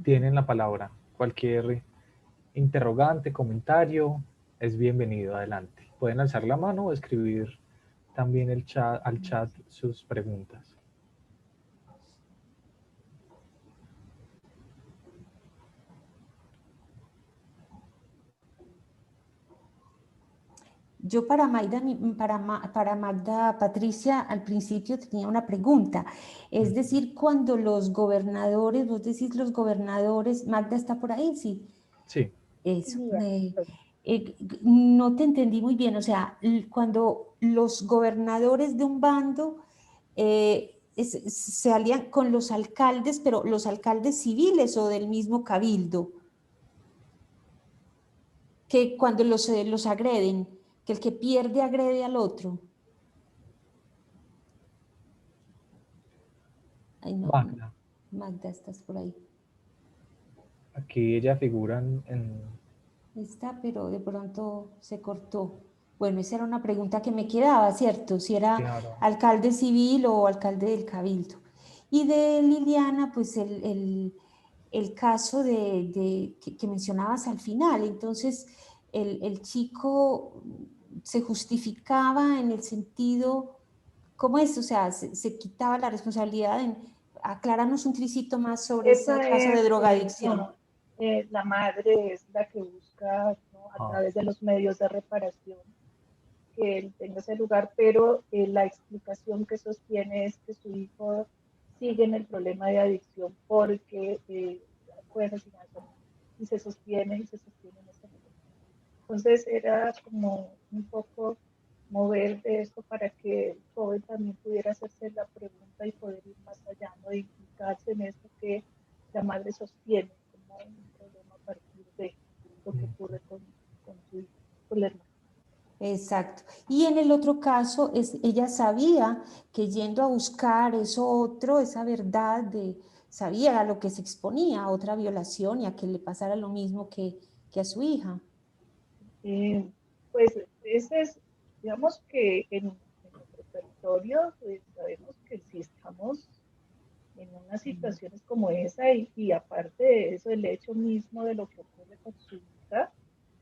Tienen la palabra. Cualquier interrogante, comentario, es bienvenido. Adelante. Pueden alzar la mano o escribir también al chat sus preguntas. Yo para Magda Patricia al principio tenía una pregunta, es decir, cuando los gobernadores, vos decís los gobernadores, Magda está por ahí, ¿sí? Sí. Eso, no te entendí muy bien, o sea, cuando los gobernadores de un bando se alían con los alcaldes, pero los alcaldes civiles o del mismo cabildo, que cuando los agreden, que el que pierde agrede al otro. Ay, no, Magda. Magda, estás por ahí. Aquí ella figura en... Está, pero de pronto se cortó. Bueno, esa era una pregunta que me quedaba, ¿cierto? Si era alcalde civil o alcalde del cabildo. Y de Liliana, pues el caso que mencionabas al final. Entonces, el chico se justificaba en el sentido, ¿cómo es? O sea, se quitaba la responsabilidad acláranos un tricito más sobre ese caso de drogadicción. La madre es la que busca, ¿no?, a través de los medios de reparación que él tenga ese lugar, pero la explicación que sostiene es que su hijo sigue en el problema de adicción porque fue asesinado y se sostiene en ese momento. Entonces era como un poco mover de esto para que el joven también pudiera hacerse la pregunta y poder ir más allá, ¿no?, de implicarse en esto que la madre sostiene como un problema a partir de lo que ocurre con su hijo, con la hermana. Exacto. Y en el otro caso, ella sabía que yendo a buscar eso otro, esa verdad, sabía a lo que se exponía, a otra violación y a que le pasara lo mismo que a su hija. Pues ese es, digamos que en nuestro territorio pues, sabemos que si estamos en unas situaciones como esa y aparte de eso, el hecho mismo de lo que ocurre con su hija,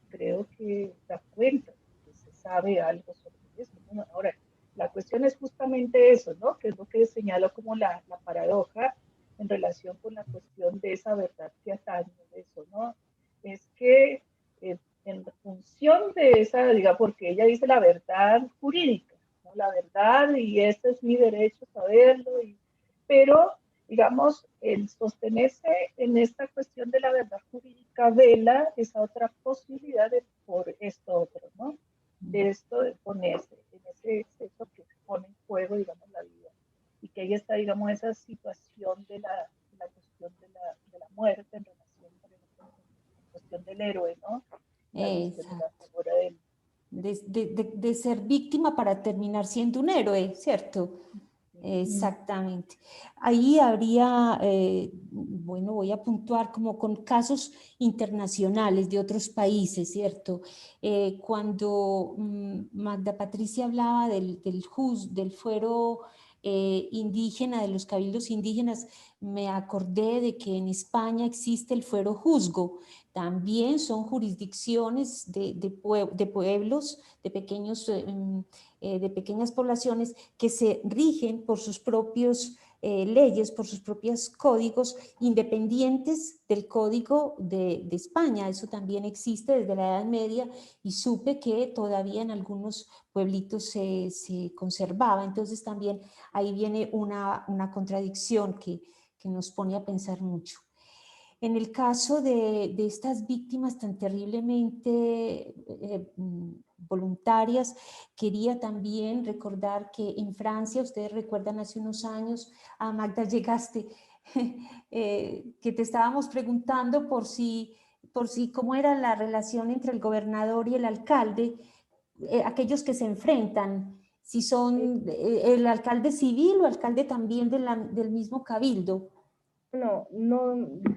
creo que da cuenta que se sabe algo sobre eso, ¿no? Ahora, la cuestión es justamente eso, ¿no?, que es lo que señalo como la paradoja en relación con la cuestión de esa verdad que atañe eso, ¿no? Es que en función de esa, diga, porque ella dice la verdad jurídica, ¿no?, la verdad y este es mi derecho saberlo, pero digamos, el sostenerse en esta cuestión de la verdad jurídica vela esa otra posibilidad de por esto otro, ¿no? De esto de ponerse en ese exceso que pone en juego, digamos, la vida. Y que ahí está, digamos, esa situación de la cuestión de la muerte en relación, por ejemplo, con la cuestión del héroe, ¿no? La cuestión de la figura de ser víctima para terminar siendo un héroe, ¿cierto? Exactamente. Ahí habría, bueno, voy a puntuar como con casos internacionales de otros países, ¿cierto? Cuando Magda Patricia hablaba del fuero indígena, de los cabildos indígenas, me acordé de que en España existe el fuero juzgo. También son jurisdicciones de pueblos, de pequeños de pequeñas poblaciones que se rigen por sus propios leyes, por sus propios códigos, independientes del código de España. Eso también existe desde la Edad Media y supe que todavía en algunos pueblitos se conservaba. Entonces también ahí viene una contradicción que nos pone a pensar mucho. En el caso de estas víctimas tan terriblemente voluntarias, quería también recordar que en Francia, ustedes recuerdan hace unos años, a Magda llegaste, que te estábamos preguntando por si cómo era la relación entre el gobernador y el alcalde, aquellos que se enfrentan, si son el alcalde civil o alcalde también del mismo cabildo. No,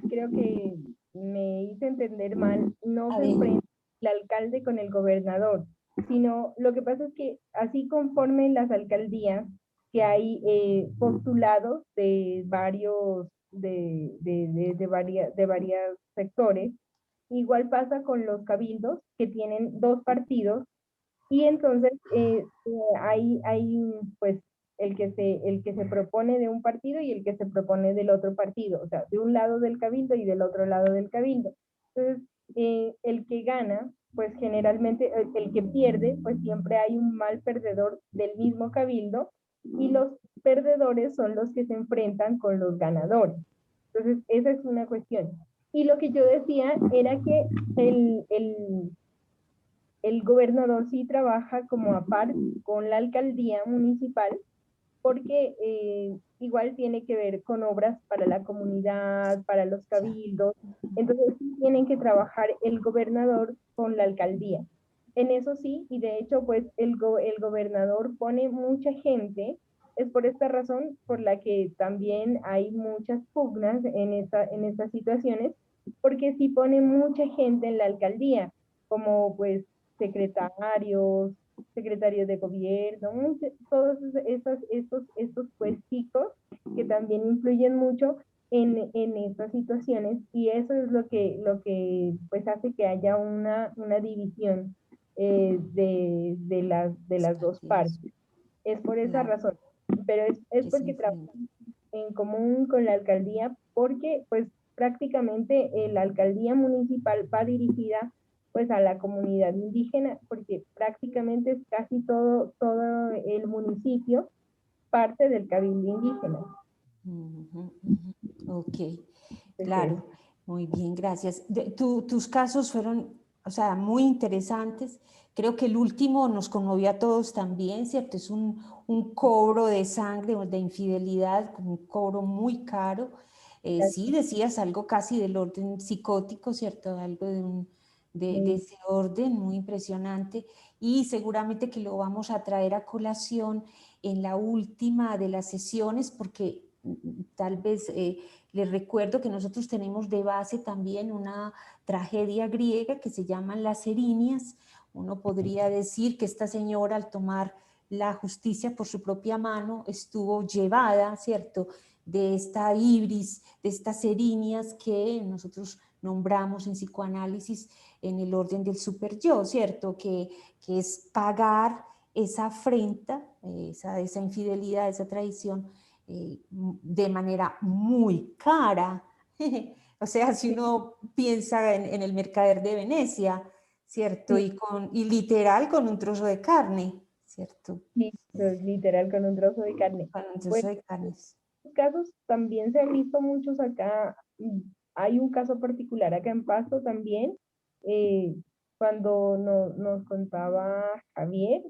creo que me hice entender mal, no A se ver. enfrenta el alcalde con el gobernador, sino lo que pasa es que así conforme las alcaldías, que hay postulados de varios, de varios sectores, igual pasa con los cabildos que tienen dos partidos y entonces hay pues el que se propone de un partido y el que se propone del otro partido, o sea, de un lado del cabildo y del otro lado del cabildo. Entonces, el que gana, pues generalmente el que pierde, pues siempre hay un mal perdedor del mismo cabildo y los perdedores son los que se enfrentan con los ganadores. Entonces, esa es una cuestión. Y lo que yo decía era que el gobernador sí trabaja como a par con la alcaldía municipal porque igual tiene que ver con obras para la comunidad, para los cabildos, entonces sí tienen que trabajar el gobernador con la alcaldía. En eso sí, y de hecho pues el gobernador pone mucha gente, es por esta razón por la que también hay muchas pugnas en estas situaciones, porque sí pone mucha gente en la alcaldía, como pues secretarios, secretarios de gobierno, todos estos puesticos que también influyen mucho en estas situaciones y eso es lo que pues hace que haya una división de las dos partes. Es por esa razón, pero es porque trabajan en común con la alcaldía porque pues prácticamente la alcaldía municipal va dirigida pues a la comunidad indígena, porque prácticamente es casi todo el municipio parte del cabildo indígena. Ok, claro, muy bien, gracias. Tus casos fueron, o sea, muy interesantes. Creo que el último nos conmovió a todos también, ¿cierto? Es un cobro de sangre, de infidelidad, un cobro muy caro. Sí, decías algo casi del orden psicótico, ¿cierto? Algo de ese orden muy impresionante y seguramente que lo vamos a traer a colación en la última de las sesiones porque tal vez les recuerdo que nosotros tenemos de base también una tragedia griega que se llaman las erinias. Uno podría decir que esta señora al tomar la justicia por su propia mano estuvo llevada, ¿cierto?, de esta ibris, de estas erinias que nosotros nombramos en psicoanálisis en el orden del superyo, ¿cierto?, que es pagar esa afrenta, esa infidelidad, esa traición de manera muy cara. O sea, si uno piensa en el mercader de Venecia, ¿cierto? Sí. Y literal con un trozo de carne, ¿cierto? Sí, literal con un trozo de carne. Con un trozo Bueno, de carnes. casos también se han visto muchos acá. Hay un caso particular acá en Pasto también, cuando nos contaba Javier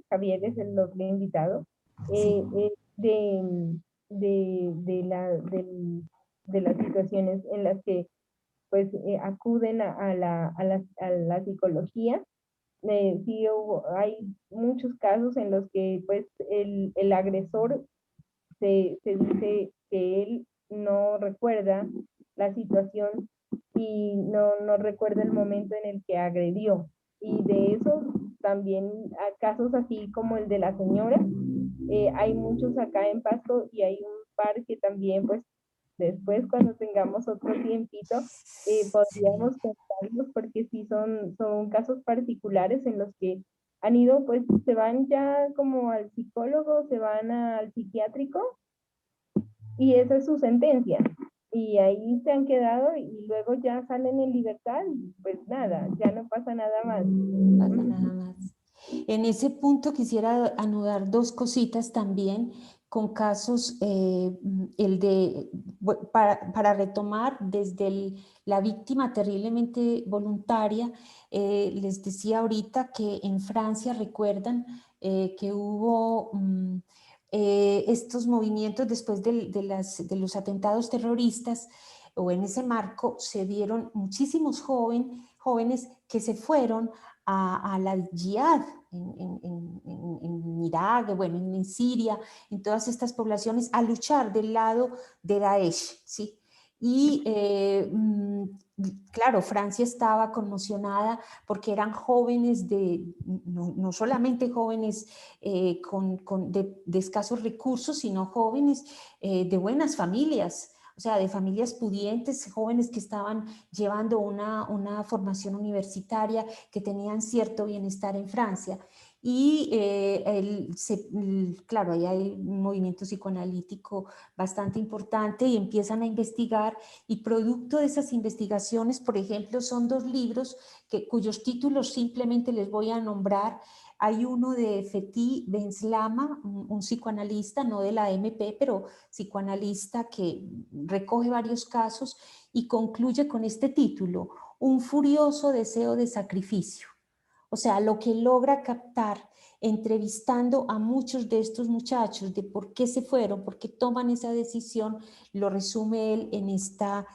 es el otro invitado, Sí. de las situaciones en las que pues acuden a la psicología. Sí, hay muchos casos en los que pues el agresor se dice que él no recuerda la situación y no recuerda el momento en el que agredió. Y de eso también hay casos así como el de la señora, hay muchos acá en Pasto y hay un par que también pues después cuando tengamos otro tiempito podríamos contarlos porque sí son casos particulares en los que han ido, pues se van ya como al psicólogo, se van al psiquiátrico y esa es su sentencia. Y ahí se han quedado y luego ya salen en libertad y pues nada, ya no pasa nada más. No pasa nada más. En ese punto quisiera anudar dos cositas también con casos, para retomar desde la víctima terriblemente voluntaria, les decía ahorita que en Francia recuerdan que hubo estos movimientos después de los atentados terroristas, o en ese marco se dieron muchísimos jóvenes que se fueron a la Jihad en Irak, bueno, en Siria, en todas estas poblaciones, a luchar del lado de Daesh, ¿sí? Y claro, Francia estaba conmocionada porque eran jóvenes no solamente jóvenes de escasos recursos, sino jóvenes de buenas familias, o sea, de familias pudientes, jóvenes que estaban llevando una formación universitaria, que tenían cierto bienestar en Francia. Y claro, ahí hay un movimiento psicoanalítico bastante importante y empiezan a investigar, y producto de esas investigaciones, por ejemplo, son 2 libros cuyos títulos simplemente les voy a nombrar. Hay uno de Fethi Benslama, un psicoanalista, no de la MP, pero psicoanalista que recoge varios casos y concluye con este título: Un furioso deseo de sacrificio. O sea, lo que logra captar entrevistando a muchos de estos muchachos de por qué se fueron, por qué toman esa decisión, lo resume él en este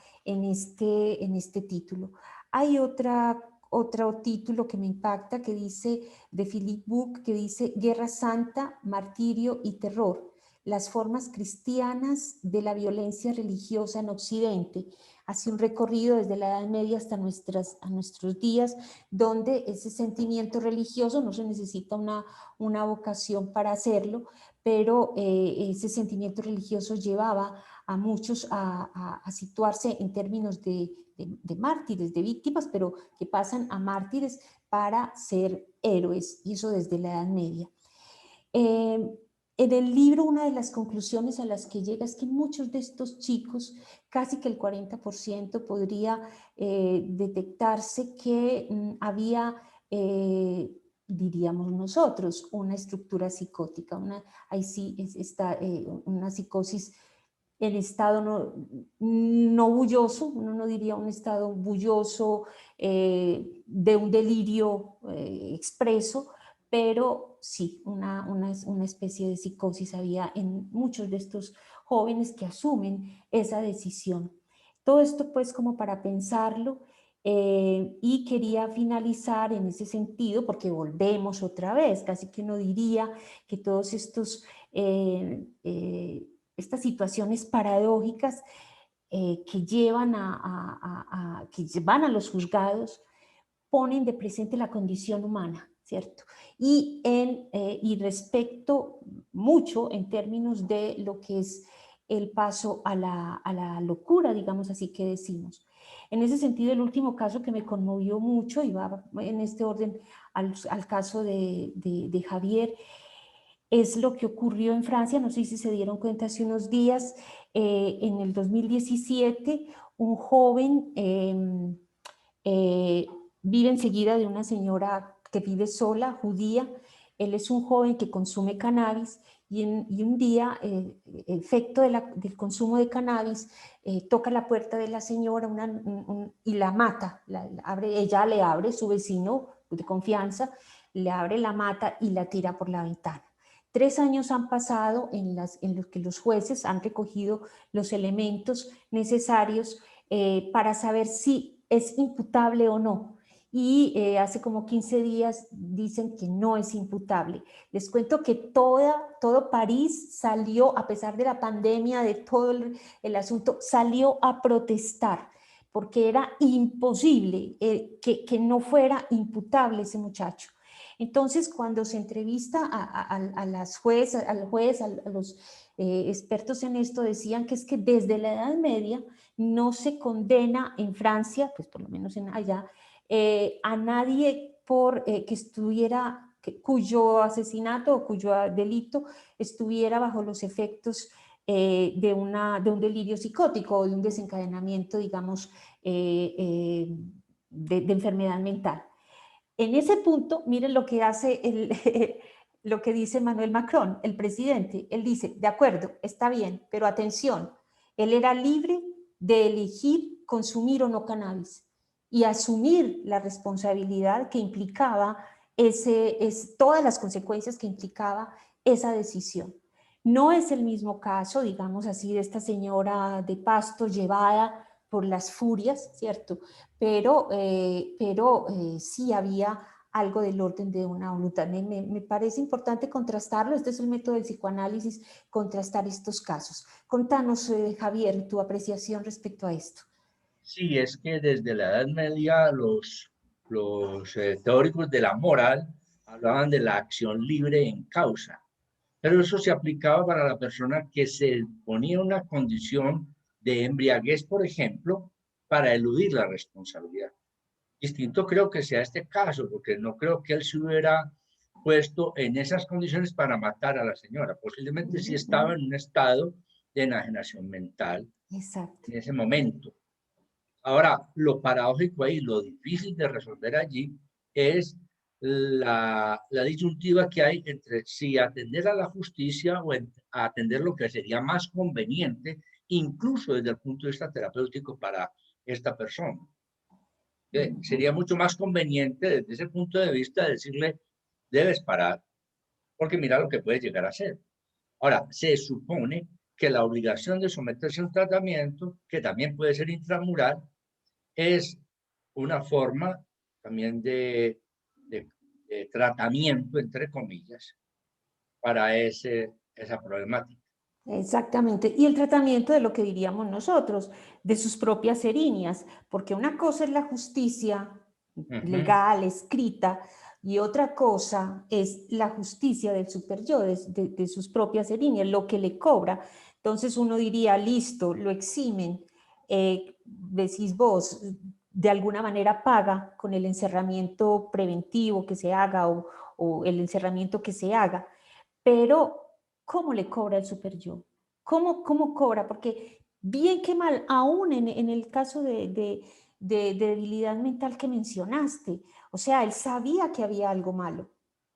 título. Hay otro título que me impacta, que dice, de Philip Book, que dice Guerra Santa, Martirio y Terror: las formas cristianas de la violencia religiosa en Occidente. Hace un recorrido desde la Edad Media hasta nuestros días, donde ese sentimiento religioso, no se necesita una vocación para hacerlo, pero ese sentimiento religioso llevaba a muchos a situarse en términos de mártires, de víctimas, pero que pasan a mártires para ser héroes, y eso desde la Edad Media. En el libro, una de las conclusiones a las que llega es que muchos de estos chicos, casi que el 40%, podría detectarse que había, diríamos nosotros, una estructura psicótica, ahí sí está una psicosis en estado no bulloso, uno no diría un estado bulloso de un delirio expreso, pero sí, una especie de psicosis había en muchos de estos jóvenes que asumen esa decisión. Todo esto pues como para pensarlo, y quería finalizar en ese sentido, porque volvemos otra vez, casi que uno diría que todos estos estas situaciones paradójicas que llevan que van a los juzgados, ponen de presente la condición humana, ¿cierto? Y respecto mucho en términos de lo que es el paso a la locura, digamos así que decimos. En ese sentido, el último caso que me conmovió mucho, y va en este orden al caso de Javier, es lo que ocurrió en Francia. No sé si se dieron cuenta hace unos días, en el 2017, un joven vive enseguida de una señora que vive sola, judía. Él es un joven que consume cannabis, y un día, efecto del consumo de cannabis, toca la puerta de la señora y la mata. Ella le abre, su vecino de confianza, le abre, la mata y la tira por la ventana. 3 años han pasado en los que los jueces han recogido los elementos necesarios para saber si es imputable o no. Y hace como 15 días dicen que no es imputable. Les cuento que todo París salió, a pesar de la pandemia, de todo el asunto, salió a protestar, porque era imposible que no fuera imputable ese muchacho. Entonces, cuando se entrevista a las jueces, al juez, a los expertos en esto, decían que es que desde la Edad Media no se condena en Francia, pues por lo menos allá, a nadie por cuyo asesinato o cuyo delito estuviera bajo los efectos de un delirio psicótico o de un desencadenamiento, digamos, de enfermedad mental. En ese punto, miren lo que hace lo que dice Emmanuel Macron, el presidente. Él dice, de acuerdo, está bien, pero atención, él era libre de elegir consumir o no cannabis y asumir la responsabilidad que implicaba todas las consecuencias que implicaba esa decisión. No es el mismo caso, digamos así, de esta señora de Pasto llevada por las furias, ¿cierto? Pero sí había algo del orden de una voluntad. Me parece importante contrastarlo, este es el método del psicoanálisis, contrastar estos casos. Contanos, Javier, tu apreciación respecto a esto. Sí, es que desde la Edad Media los teóricos de la moral hablaban de la acción libre en causa, pero eso se aplicaba para la persona que se ponía en una condición de embriaguez, por ejemplo, para eludir la responsabilidad. Distinto creo que sea este caso, porque no creo que él se hubiera puesto en esas condiciones para matar a la señora. Posiblemente sí estaba en un estado de enajenación mental. Exacto. En ese momento. Ahora, lo paradójico ahí, lo difícil de resolver allí es la disyuntiva que hay entre si atender a la justicia o atender lo que sería más conveniente, incluso desde el punto de vista terapéutico para esta persona. Sería mucho más conveniente desde ese punto de vista decirle, debes parar, porque mira lo que puedes llegar a hacer. Ahora, se supone que la obligación de someterse a un tratamiento, que también puede ser intramural, es una forma también de tratamiento, entre comillas, para esa problemática. Exactamente, y el tratamiento de lo que diríamos nosotros, de sus propias erinias, porque una cosa es la justicia legal, escrita, y otra cosa es la justicia del superyo, de sus propias erinias, lo que le cobra. Entonces uno diría, listo, lo eximen, decís vos, de alguna manera paga con el encerramiento preventivo que se haga o el encerramiento que se haga, pero ¿cómo le cobra el superyo? ¿Cómo cobra? Porque bien que mal, aún en el caso de debilidad mental que mencionaste, o sea, él sabía que había algo malo.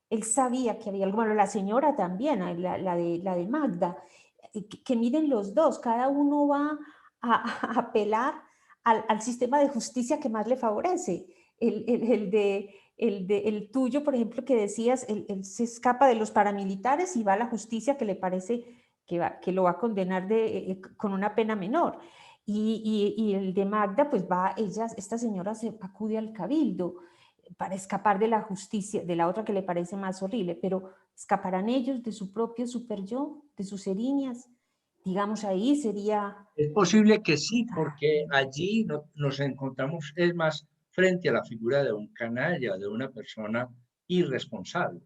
Él sabía que había algo malo. La señora también, la de Magda, que miren los dos, cada uno va a apelar al sistema de justicia que más le favorece. El tuyo, por ejemplo, que decías, él se escapa de los paramilitares y va a la justicia que le parece que lo va a condenar con una pena menor. Y el de Magda, pues esta señora se acude al cabildo para escapar de la justicia, de la otra que le parece más horrible, pero ¿escaparán ellos de su propio superyo, de sus erinias? Digamos, ahí sería... Es posible que sí, porque allí nos encontramos, es más, frente a la figura de un canalla, de una persona irresponsable.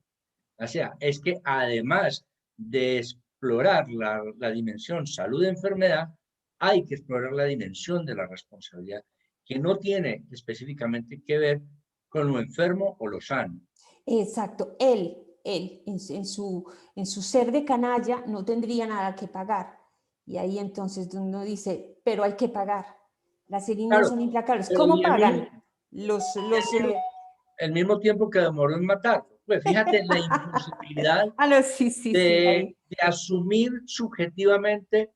O sea, es que además de explorar la dimensión salud-enfermedad, hay que explorar la dimensión de la responsabilidad, que no tiene específicamente que ver con lo enfermo o lo sano. Exacto, él en su ser de canalla no tendría nada que pagar. Y ahí entonces uno dice, pero hay que pagar. Las erinias Claro, son implacables. pero ¿Cómo pagan? el mismo tiempo que demoró en matarlo. Pues fíjate la imposibilidad Sí, de asumir subjetivamente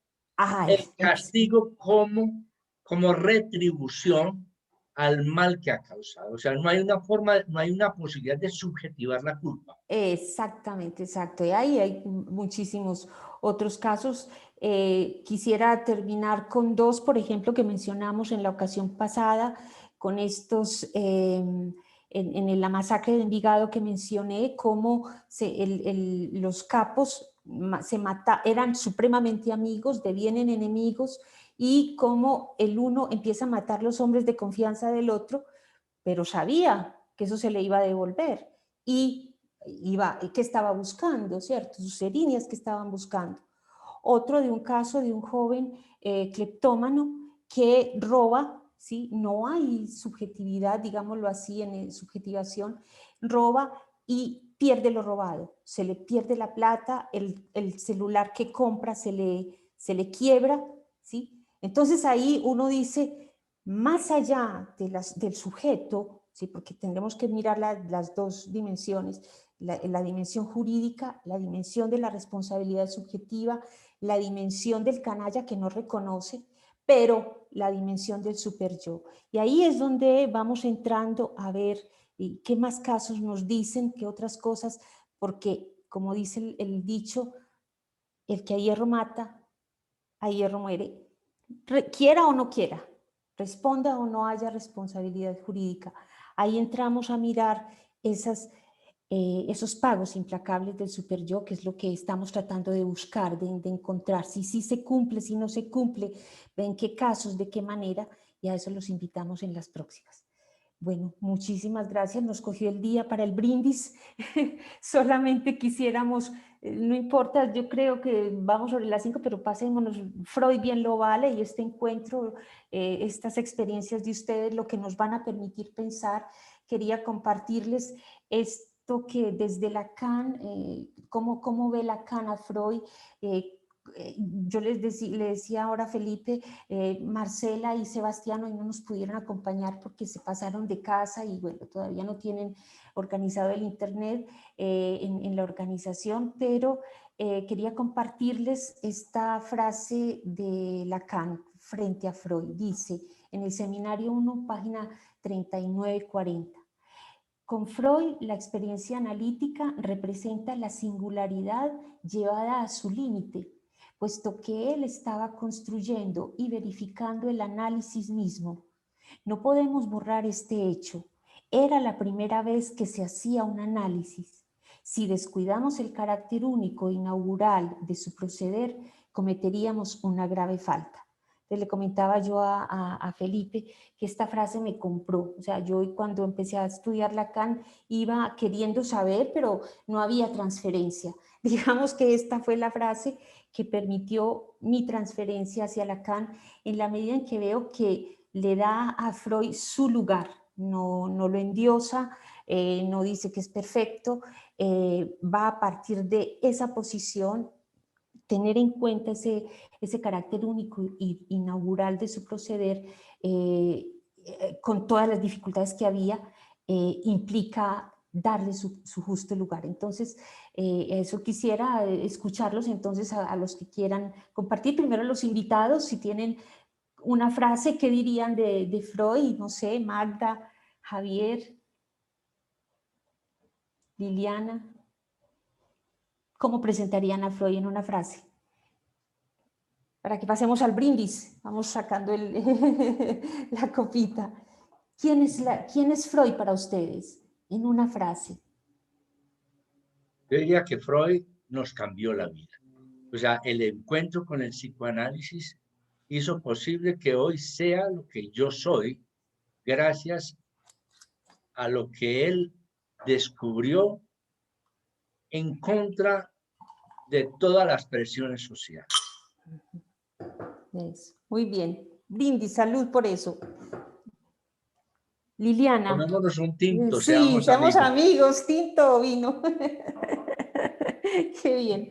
el castigo como retribución al mal que ha causado. O sea, no hay una forma, no hay una posibilidad de subjetivar la culpa. Exactamente, exacto. Y ahí hay muchísimos otros casos. Quisiera terminar con dos, por ejemplo, que mencionamos en la ocasión pasada, con estos, en la masacre de Envigado que mencioné, cómo los capos eran supremamente amigos, devienen enemigos, y cómo el uno empieza a matar los hombres de confianza del otro, pero sabía que eso se le iba a devolver. Y ¿qué estaba buscando? ¿Cierto? Sus erinias que estaban buscando. Otro de un caso de un joven cleptómano que roba, ¿sí? No hay subjetividad, digámoslo así, en subjetivación, roba y pierde lo robado, se le pierde la plata, el celular que compra se le quiebra, ¿sí? Entonces ahí uno dice, más allá del sujeto, ¿sí? Porque tendremos que mirar las dos dimensiones, la dimensión jurídica, la dimensión de la responsabilidad subjetiva, la dimensión del canalla que no reconoce, pero la dimensión del super yo. Y ahí es donde vamos entrando a ver qué más casos nos dicen, qué otras cosas, porque como dice el dicho, el que a hierro mata, a hierro muere, quiera o no quiera, responda o no haya responsabilidad jurídica. Ahí entramos a mirar esos pagos implacables del super yo, que es lo que estamos tratando de buscar, de encontrar, si sí se cumple, si no se cumple, en qué casos, de qué manera, y a eso los invitamos en las próximas. Bueno, muchísimas gracias. Nos cogió el día para el brindis. Solamente quisiéramos, no importa, yo creo que vamos sobre las 5, pero pasémonos. Freud bien lo vale y este encuentro, estas experiencias de ustedes, lo que nos van a permitir pensar. Quería compartirles esto que desde Lacan, cómo ve Lacan a Freud. Yo le decía ahora a Felipe, Marcela y Sebastián hoy no nos pudieron acompañar porque se pasaron de casa y bueno, todavía no tienen organizado el internet en la organización, pero quería compartirles esta frase de Lacan frente a Freud. Dice en el seminario 1, página 39-40. Con Freud, la experiencia analítica representa la singularidad llevada a su límite, puesto que él estaba construyendo y verificando el análisis mismo. No podemos borrar este hecho. Era la primera vez que se hacía un análisis. Si descuidamos el carácter único e inaugural de su proceder, cometeríamos una grave falta. Le comentaba yo a Felipe que esta frase me compró. O sea, yo cuando empecé a estudiar Lacan iba queriendo saber, pero no había transferencia. Digamos que esta fue la frase que permitió mi transferencia hacia Lacan en la medida en que veo que le da a Freud su lugar, no lo endiosa, no dice que es perfecto, va a partir de esa posición, tener en cuenta ese carácter único e inaugural de su proceder, con todas las dificultades que había, implica darle su justo lugar. Entonces, eso quisiera escucharlos entonces a los que quieran compartir. Primero los invitados, si tienen una frase, ¿qué dirían de Freud? No sé, Magda, Javier, Liliana. ¿Cómo presentarían a Freud en una frase? Para que pasemos al brindis. Vamos sacando la copita. ¿Quién es Freud para ustedes? En una frase. Yo diría que Freud nos cambió la vida. O sea, el encuentro con el psicoanálisis hizo posible que hoy sea lo que yo soy, gracias a lo que él descubrió en contra de todas las presiones sociales. Eso. Muy bien. Brindis, salud por eso. Liliana. Tomémonos un tinto, sí, seamos amigos, tinto o vino. Qué bien.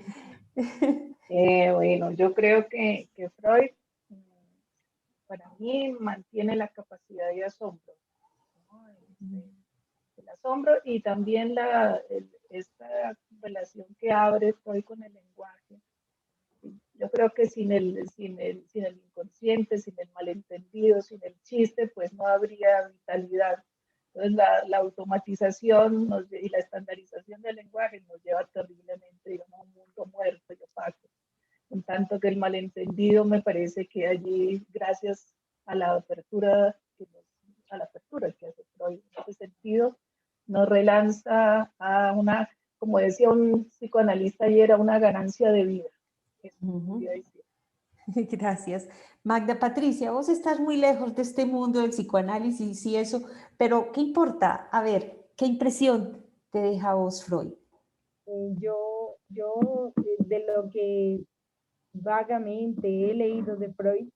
Bueno, yo creo que Freud, para mí, mantiene la capacidad de asombro, ¿no? El asombro y también esta relación que abre Freud con el lenguaje. Yo creo que sin el inconsciente, sin el malentendido, sin el chiste, pues no habría vitalidad. Entonces la automatización y la estandarización del lenguaje nos lleva terriblemente, digamos, a un mundo muerto y opaco. En tanto que el malentendido me parece que allí, gracias a la apertura que hace Freud en ese sentido, nos relanza a una, como decía un psicoanalista ayer, a una ganancia de vida. Gracias. Magda Patricia, vos estás muy lejos de este mundo del psicoanálisis y eso, pero ¿qué importa? A ver, ¿qué impresión te deja a vos Freud? Yo de lo que vagamente he leído de Freud,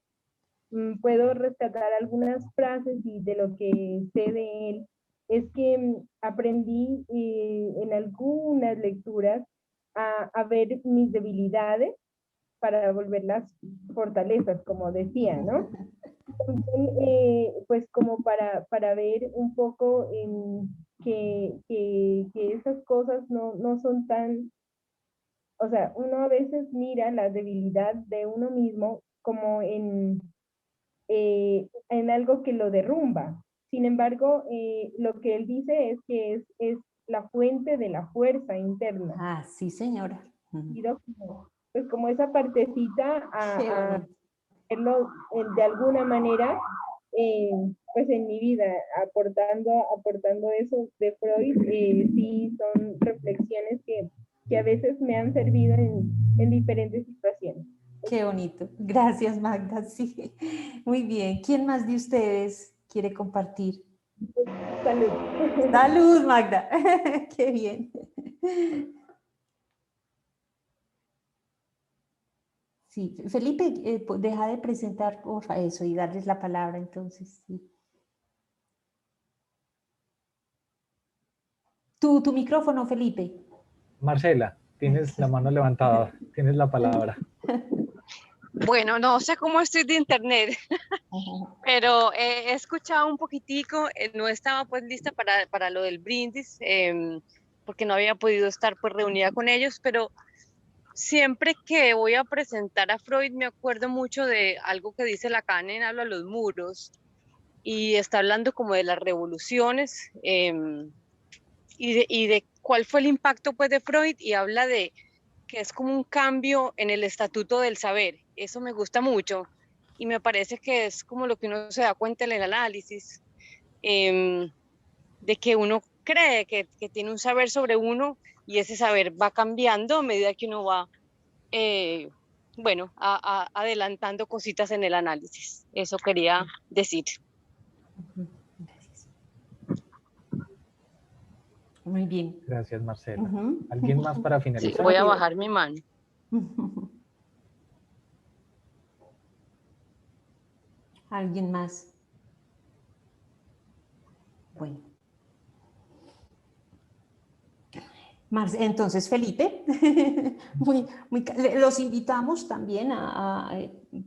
puedo rescatar algunas frases y de lo que sé de él, es que aprendí en algunas lecturas a ver mis debilidades para volverlas fortalezas, como decía, ¿no? También, pues como para ver un poco que esas cosas no son tan, o sea, uno a veces mira la debilidad de uno mismo como en algo que lo derrumba. Sin embargo, lo que él dice es que es la fuente de la fuerza interna. Ah, sí, señora. Pues como esa partecita Qué a bonito. verlo de alguna manera, pues en mi vida, aportando eso de Freud, sí son reflexiones que a veces me han servido en diferentes situaciones. Qué bonito. Gracias, Magda. Sí, muy bien. ¿Quién más de ustedes quiere compartir? Salud. Salud, Magda. Qué bien. Sí, Felipe, deja de presentar porfa, eso y darles la palabra entonces. Sí. Tu micrófono, Felipe. Marcela, tienes la mano levantada, tienes la palabra. Bueno, no sé cómo estoy de internet, pero he escuchado un poquitico, no estaba pues lista para lo del brindis, porque no había podido estar pues reunida con ellos, pero siempre que voy a presentar a Freud me acuerdo mucho de algo que dice Lacan en Habla a los muros, y está hablando como de las revoluciones, y de cuál fue el impacto pues de Freud, y habla de que es como un cambio en el estatuto del saber. Eso me gusta mucho y me parece que es como lo que uno se da cuenta en el análisis, de que uno cree que tiene un saber sobre uno y ese saber va cambiando a medida que uno va, bueno, adelantando cositas en el análisis. Eso quería decir. Gracias. Muy bien. Gracias, Marcela. ¿Alguien más para Sí, finalizar? voy a bajar mi mano. ¿Alguien más? Bueno. Entonces, Felipe, los invitamos también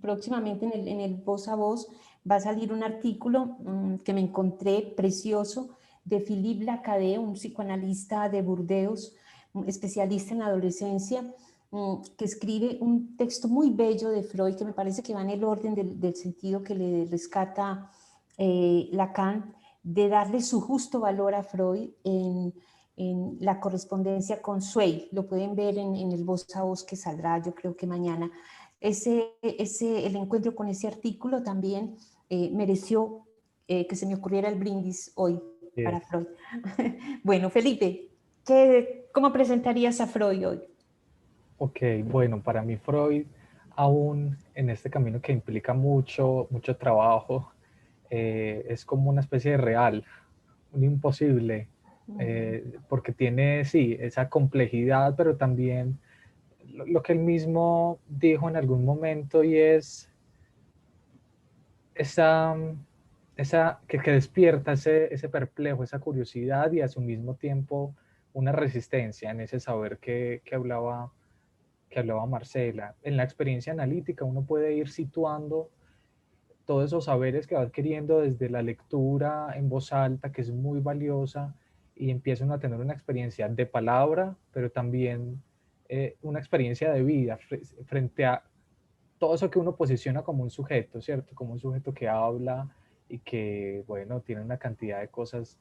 próximamente en el Voz a Voz va a salir un artículo que me encontré precioso de Philippe Lacaze, un psicoanalista de Burdeos, un especialista en la adolescencia, que escribe un texto muy bello de Freud que me parece que va en el orden del sentido que le rescata Lacan, de darle su justo valor a Freud en la correspondencia con Zweig. Lo pueden ver en el Voz a Voz que saldrá, yo creo que mañana. El encuentro con ese artículo también mereció que se me ocurriera el brindis hoy para Freud. Bueno, Felipe, ¿cómo presentarías a Freud hoy? Ok, bueno, para mí Freud, aún en este camino que implica mucho trabajo, es como una especie de real, un imposible, porque tiene, sí, esa complejidad, pero también lo que él mismo dijo en algún momento, y es esa que despierta ese perplejo, esa curiosidad y a su mismo tiempo una resistencia en ese saber que hablaba Marcela. En la experiencia analítica uno puede ir situando todos esos saberes que va adquiriendo desde la lectura en voz alta, que es muy valiosa, y empieza uno a tener una experiencia de palabra, pero también una experiencia de vida frente a todo eso que uno posiciona como un sujeto, ¿cierto? Como un sujeto que habla y que, bueno, tiene una cantidad de cosas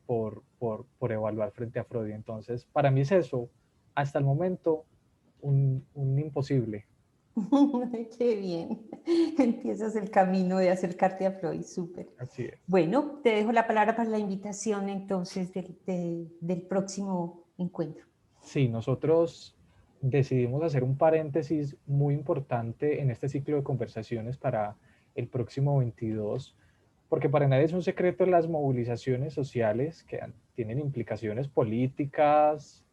por evaluar frente a Freud. Entonces, para mí es eso, hasta el momento, un imposible. Qué bien. Empiezas el camino de acercarte a Freud, súper. Así es. Bueno, te dejo la palabra para la invitación entonces del próximo encuentro. Sí, nosotros decidimos hacer un paréntesis muy importante en este ciclo de conversaciones para el próximo 22, porque para nadie es un secreto las movilizaciones sociales que tienen implicaciones políticas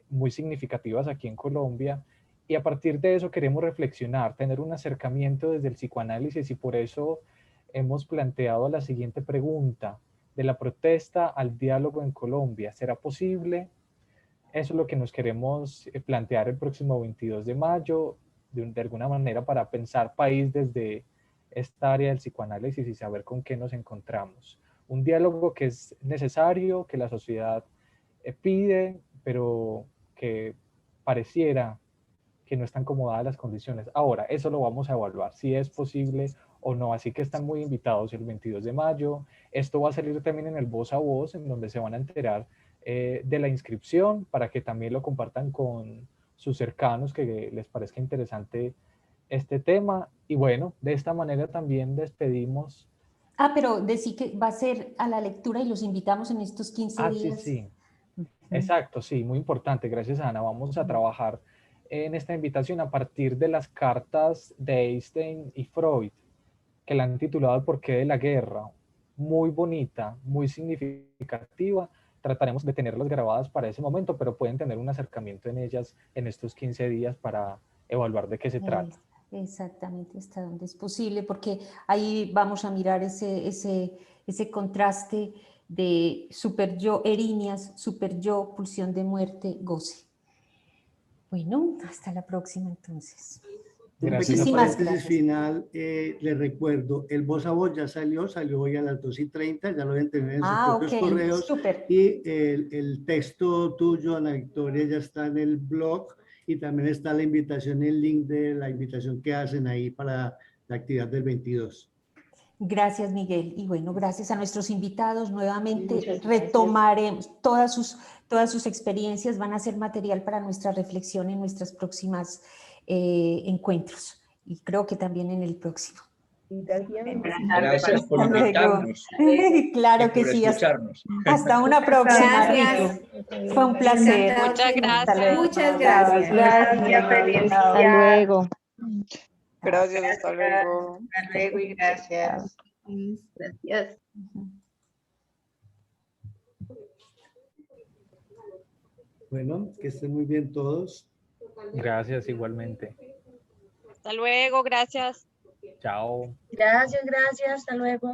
muy significativas aquí en Colombia, y a partir de eso queremos reflexionar, tener un acercamiento desde el psicoanálisis, y por eso hemos planteado la siguiente pregunta: de la protesta al diálogo en Colombia, ¿será posible? Eso es lo que nos queremos plantear el próximo 22 de mayo, de alguna manera para pensar país desde esta área del psicoanálisis y saber con qué nos encontramos. Un diálogo que es necesario, que la sociedad pide, pero que pareciera que no están acomodadas las condiciones. Ahora, eso lo vamos a evaluar, si es posible o no, así que están muy invitados el 22 de mayo. Esto va a salir también en el Voz a Voz, en donde se van a enterar de la inscripción, para que también lo compartan con sus cercanos, que les parezca interesante este tema. Y bueno, de esta manera también despedimos. Ah, pero decir que va a ser a la lectura y los invitamos en estos 15 días. Sí. Exacto, sí, muy importante. Gracias, Ana. Vamos a trabajar en esta invitación a partir de las cartas de Einstein y Freud, que la han titulado El porqué de la guerra. Muy bonita, muy significativa. Trataremos de tenerlas grabadas para ese momento, pero pueden tener un acercamiento en ellas en estos 15 días para evaluar de qué se trata. Exactamente, hasta donde es posible, porque ahí vamos a mirar ese contraste de super yo, erinias, super yo, pulsión de muerte, goce. Bueno, hasta la próxima entonces. Gracias. Muchísimas gracias. Final, les recuerdo, el Voz a Voz ya salió hoy a las 2:30, ya lo deben tener en sus propios correos. Súper. Y el texto tuyo, Ana Victoria, ya está en el blog, y también está la invitación, el link de la invitación que hacen ahí para la actividad del 22. Gracias, Miguel. Y bueno, gracias a nuestros invitados. Nuevamente retomaremos todas sus experiencias, van a ser material para nuestra reflexión en nuestras próximas encuentros. Y creo que también en el próximo. Gracias por invitarnos. Claro que sí. Hasta una próxima. Gracias. Fue un placer. Muchas gracias. Muchas gracias. Gracias. Hasta luego. Gracias, hasta luego. Hasta luego y gracias. Gracias. Bueno, que estén muy bien todos. Gracias, igualmente. Hasta luego, gracias. Chao. Gracias, hasta luego.